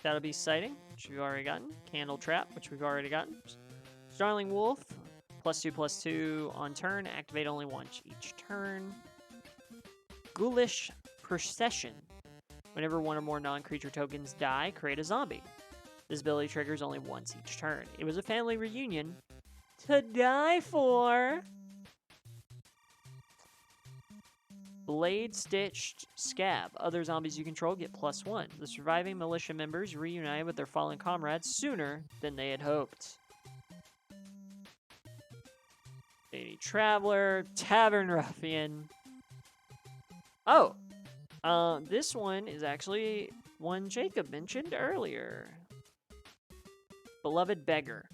That'll be Sighting, which we've already gotten. Candle Trap, which we've already gotten. Starling Wolf. +2/+2 on turn. Activate only once each turn. Ghoulish Procession. Whenever one or more non-creature tokens die, create a zombie. This ability triggers only once each turn. It was a family reunion to die for. Blade Stitched Scab. Other zombies you control get +1. The surviving militia members reunited with their fallen comrades sooner than they had hoped. Lady Traveler. Tavern Ruffian. Oh! This one is actually one Jacob mentioned earlier. Beloved Beggar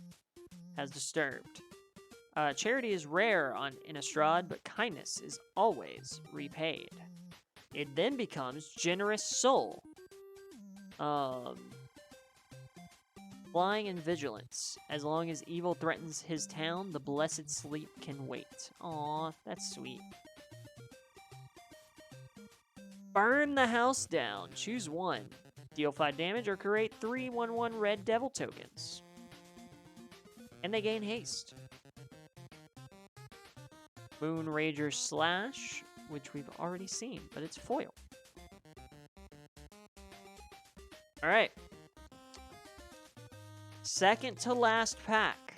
has Disturbed. Charity is rare on Innistrad, but kindness is always repaid. It then becomes Generous Soul. Flying and Vigilance. As long as evil threatens his town, the blessed sleep can wait. Aw, that's sweet. Burn the house down. Choose one. Deal 5 damage or create 3/1/1 red devil tokens. And they gain haste. Moon Rager Slash, which we've already seen, but it's foil. Alright. Second to last pack.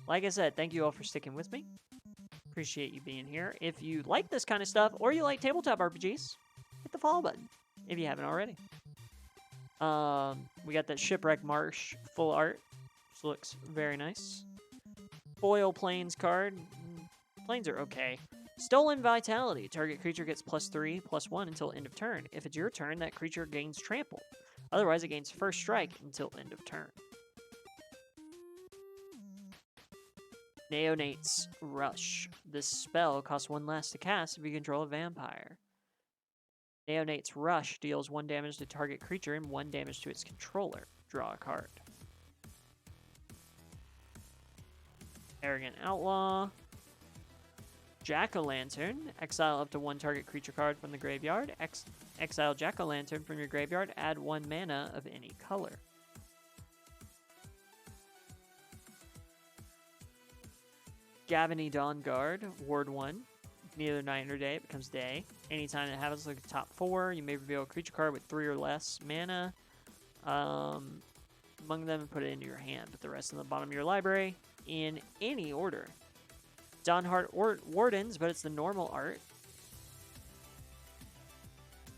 Like I said, thank you all for sticking with me. Appreciate you being here. If you like this kind of stuff, or you like tabletop RPGs, hit the follow button if you haven't already. We got that Shipwreck Marsh full art. This looks very nice. Foil Plains card. Plains are okay. Stolen Vitality. Target creature gets +3/+1 until end of turn. If it's your turn, that creature gains Trample. Otherwise, it gains First Strike until end of turn. Neonate's Rush. This spell costs 1 less to cast if you control a vampire. Neonate's Rush deals 1 damage to target creature and 1 damage to its controller. Draw a card. Arrogant Outlaw. Jack-o'-lantern. Exile up to 1 target creature card from the graveyard. Exile Jack-o'-lantern from your graveyard. Add 1 mana of any color. Gavany Dawnguard. Ward 1. Neither night nor day. It becomes day. Anytime it happens, look at the top 4. You may reveal a creature card with 3 or less mana among them and put it into your hand. Put the rest in the bottom of your library in any order. Dawnheart Wardens, but it's the normal art.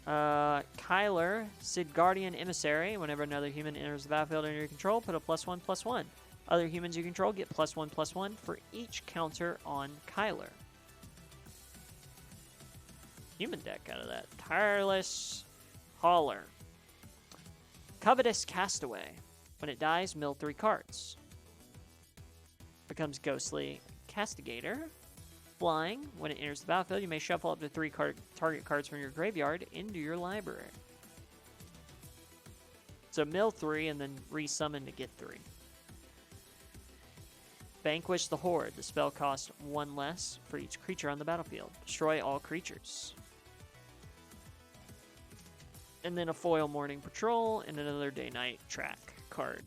Kyler, Sid Guardian Emissary. Whenever another human enters the battlefield under your control, put a +1/+1. Other humans you control get +1/+1 for each counter on Kyler. Human deck out of that. Tireless Hauler. Covetous Castaway. When it dies, mill 3 cards. Becomes Ghostly Castigator. Flying. When it enters the battlefield, you may shuffle up to 3 target cards from your graveyard into your library. So mill 3 and then resummon to get 3. Vanquish the Horde. The spell costs 1 less for each creature on the battlefield. Destroy all creatures. And then a foil Morning Patrol and another Day-Night Track card.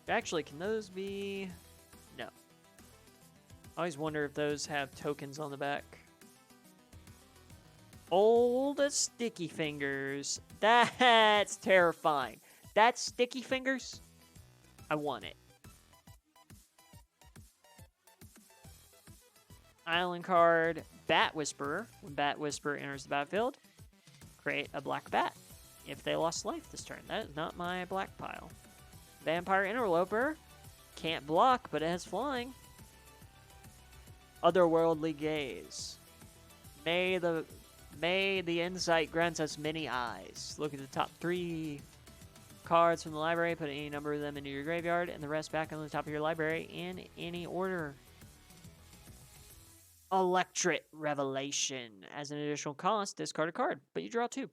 Actually, can those be... No. I always wonder if those have tokens on the back. Old Sticky Fingers. That's terrifying. That's Sticky Fingers? I want it. Island card, Bat Whisperer. When Bat Whisperer enters the battlefield, create a black bat. If they lost life this turn. That is not my black pile. Vampire Interloper. Can't block, but it has flying. Otherworldly Gaze. May the insight grant us many eyes. Look at the top 3 cards from the library. Put any number of them into your graveyard, and the rest back on the top of your library in any order. Electric Revelation. As an additional cost, discard a card, but you draw 2.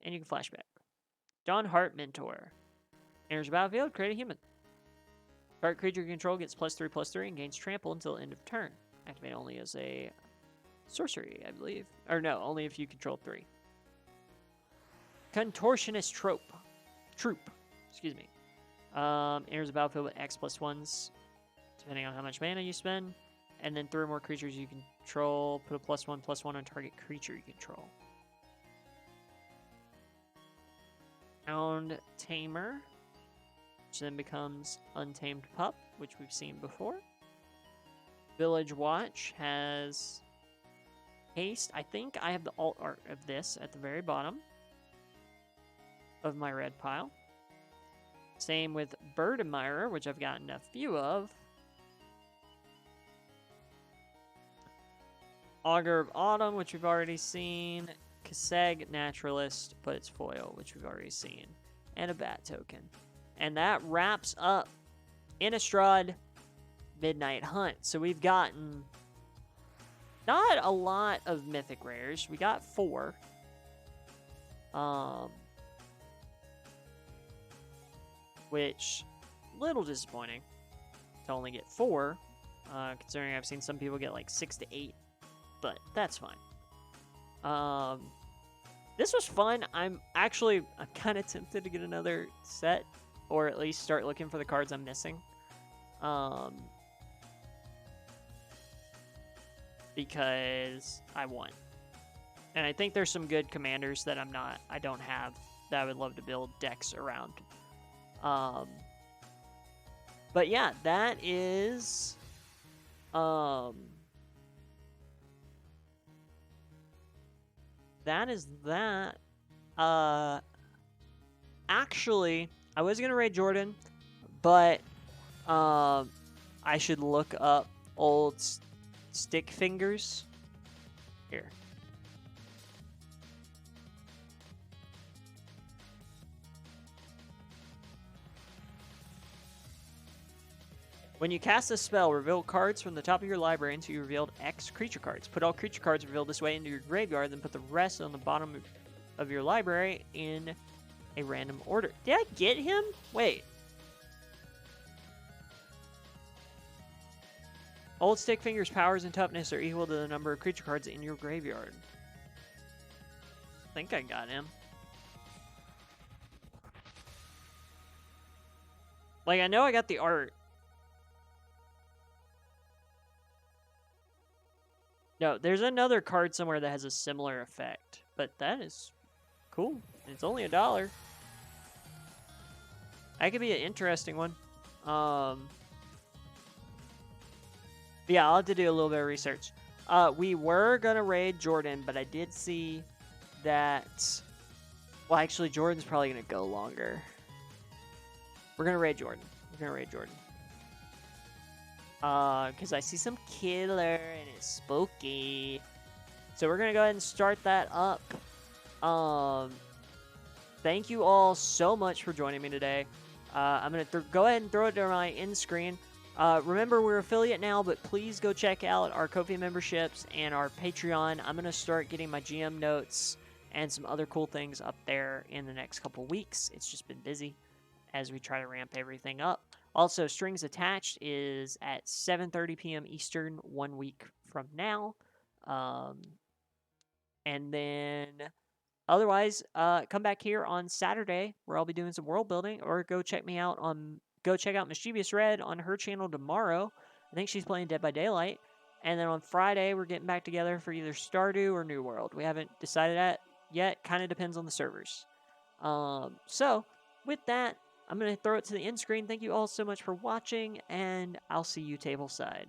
And you can flashback. Dawn Heart Mentor. Enters the battlefield, create a human. Target creature you control gets +3/+3 and gains trample until end of turn. Activate only as a sorcery, I believe. Or no, only if you control 3. Contortionist Troop. Excuse me. Enters the battlefield with X+1s, depending on how much mana you spend. And then 3 or more creatures you control. Put a +1/+1 on target creature you control. Hound Tamer, which then becomes Untamed Pup, which we've seen before. Village Watch has haste. I think I have the alt art of this at the very bottom of my red pile. Same with Bird Admirer, which I've gotten a few of. Augur of Autumn, which we've already seen. Kaseg Naturalist, but it's foil, which we've already seen. And a Bat Token. And that wraps up Innistrad Midnight Hunt. So we've gotten not a lot of mythic rares. We got 4. Which, a little disappointing to only get 4. Considering I've seen some people get like 6 to 8. But that's fine. This was fun. I'm kind of tempted to get another set, or at least start looking for the cards I'm missing. Because I want. And I think there's some good commanders that I don't have that I would love to build decks around. But yeah, that is that. Actually, I was gonna raid Jordan, but I should look up old stick fingers. Here. When you cast a spell, reveal cards from the top of your library until you revealed X creature cards. Put all creature cards revealed this way into your graveyard, then put the rest on the bottom of your library in a random order. Did I get him? Wait. Old Stick Finger's powers and toughness are equal to the number of creature cards in your graveyard. I think I got him. Like, I know I got the art. No, there's another card somewhere that has a similar effect, but that is cool. It's only $1. That could be an interesting one. Yeah, I'll have to do a little bit of research. We were gonna raid Jordan, but I did see that. Well, actually, Jordan's probably gonna go longer. We're gonna raid Jordan. Because I see some killer and it's spooky. So we're going to go ahead and start that up. Thank you all so much for joining me today. I'm going to go ahead and throw it to my end screen. Remember, we're affiliate now, but please go check out our Ko-fi memberships and our Patreon. I'm going to start getting my GM notes and some other cool things up there in the next couple weeks. It's just been busy as we try to ramp everything up. Also, Strings Attached is at 7:30 p.m. Eastern 1 week from now. And then otherwise, come back here on Saturday where I'll be doing some world building, or go check out Mischievous Red on her channel tomorrow. I think she's playing Dead by Daylight. And then on Friday, we're getting back together for either Stardew or New World. We haven't decided that yet. Kind of depends on the servers. So, with that, I'm going to throw it to the end screen. Thank you all so much for watching, and I'll see you tableside.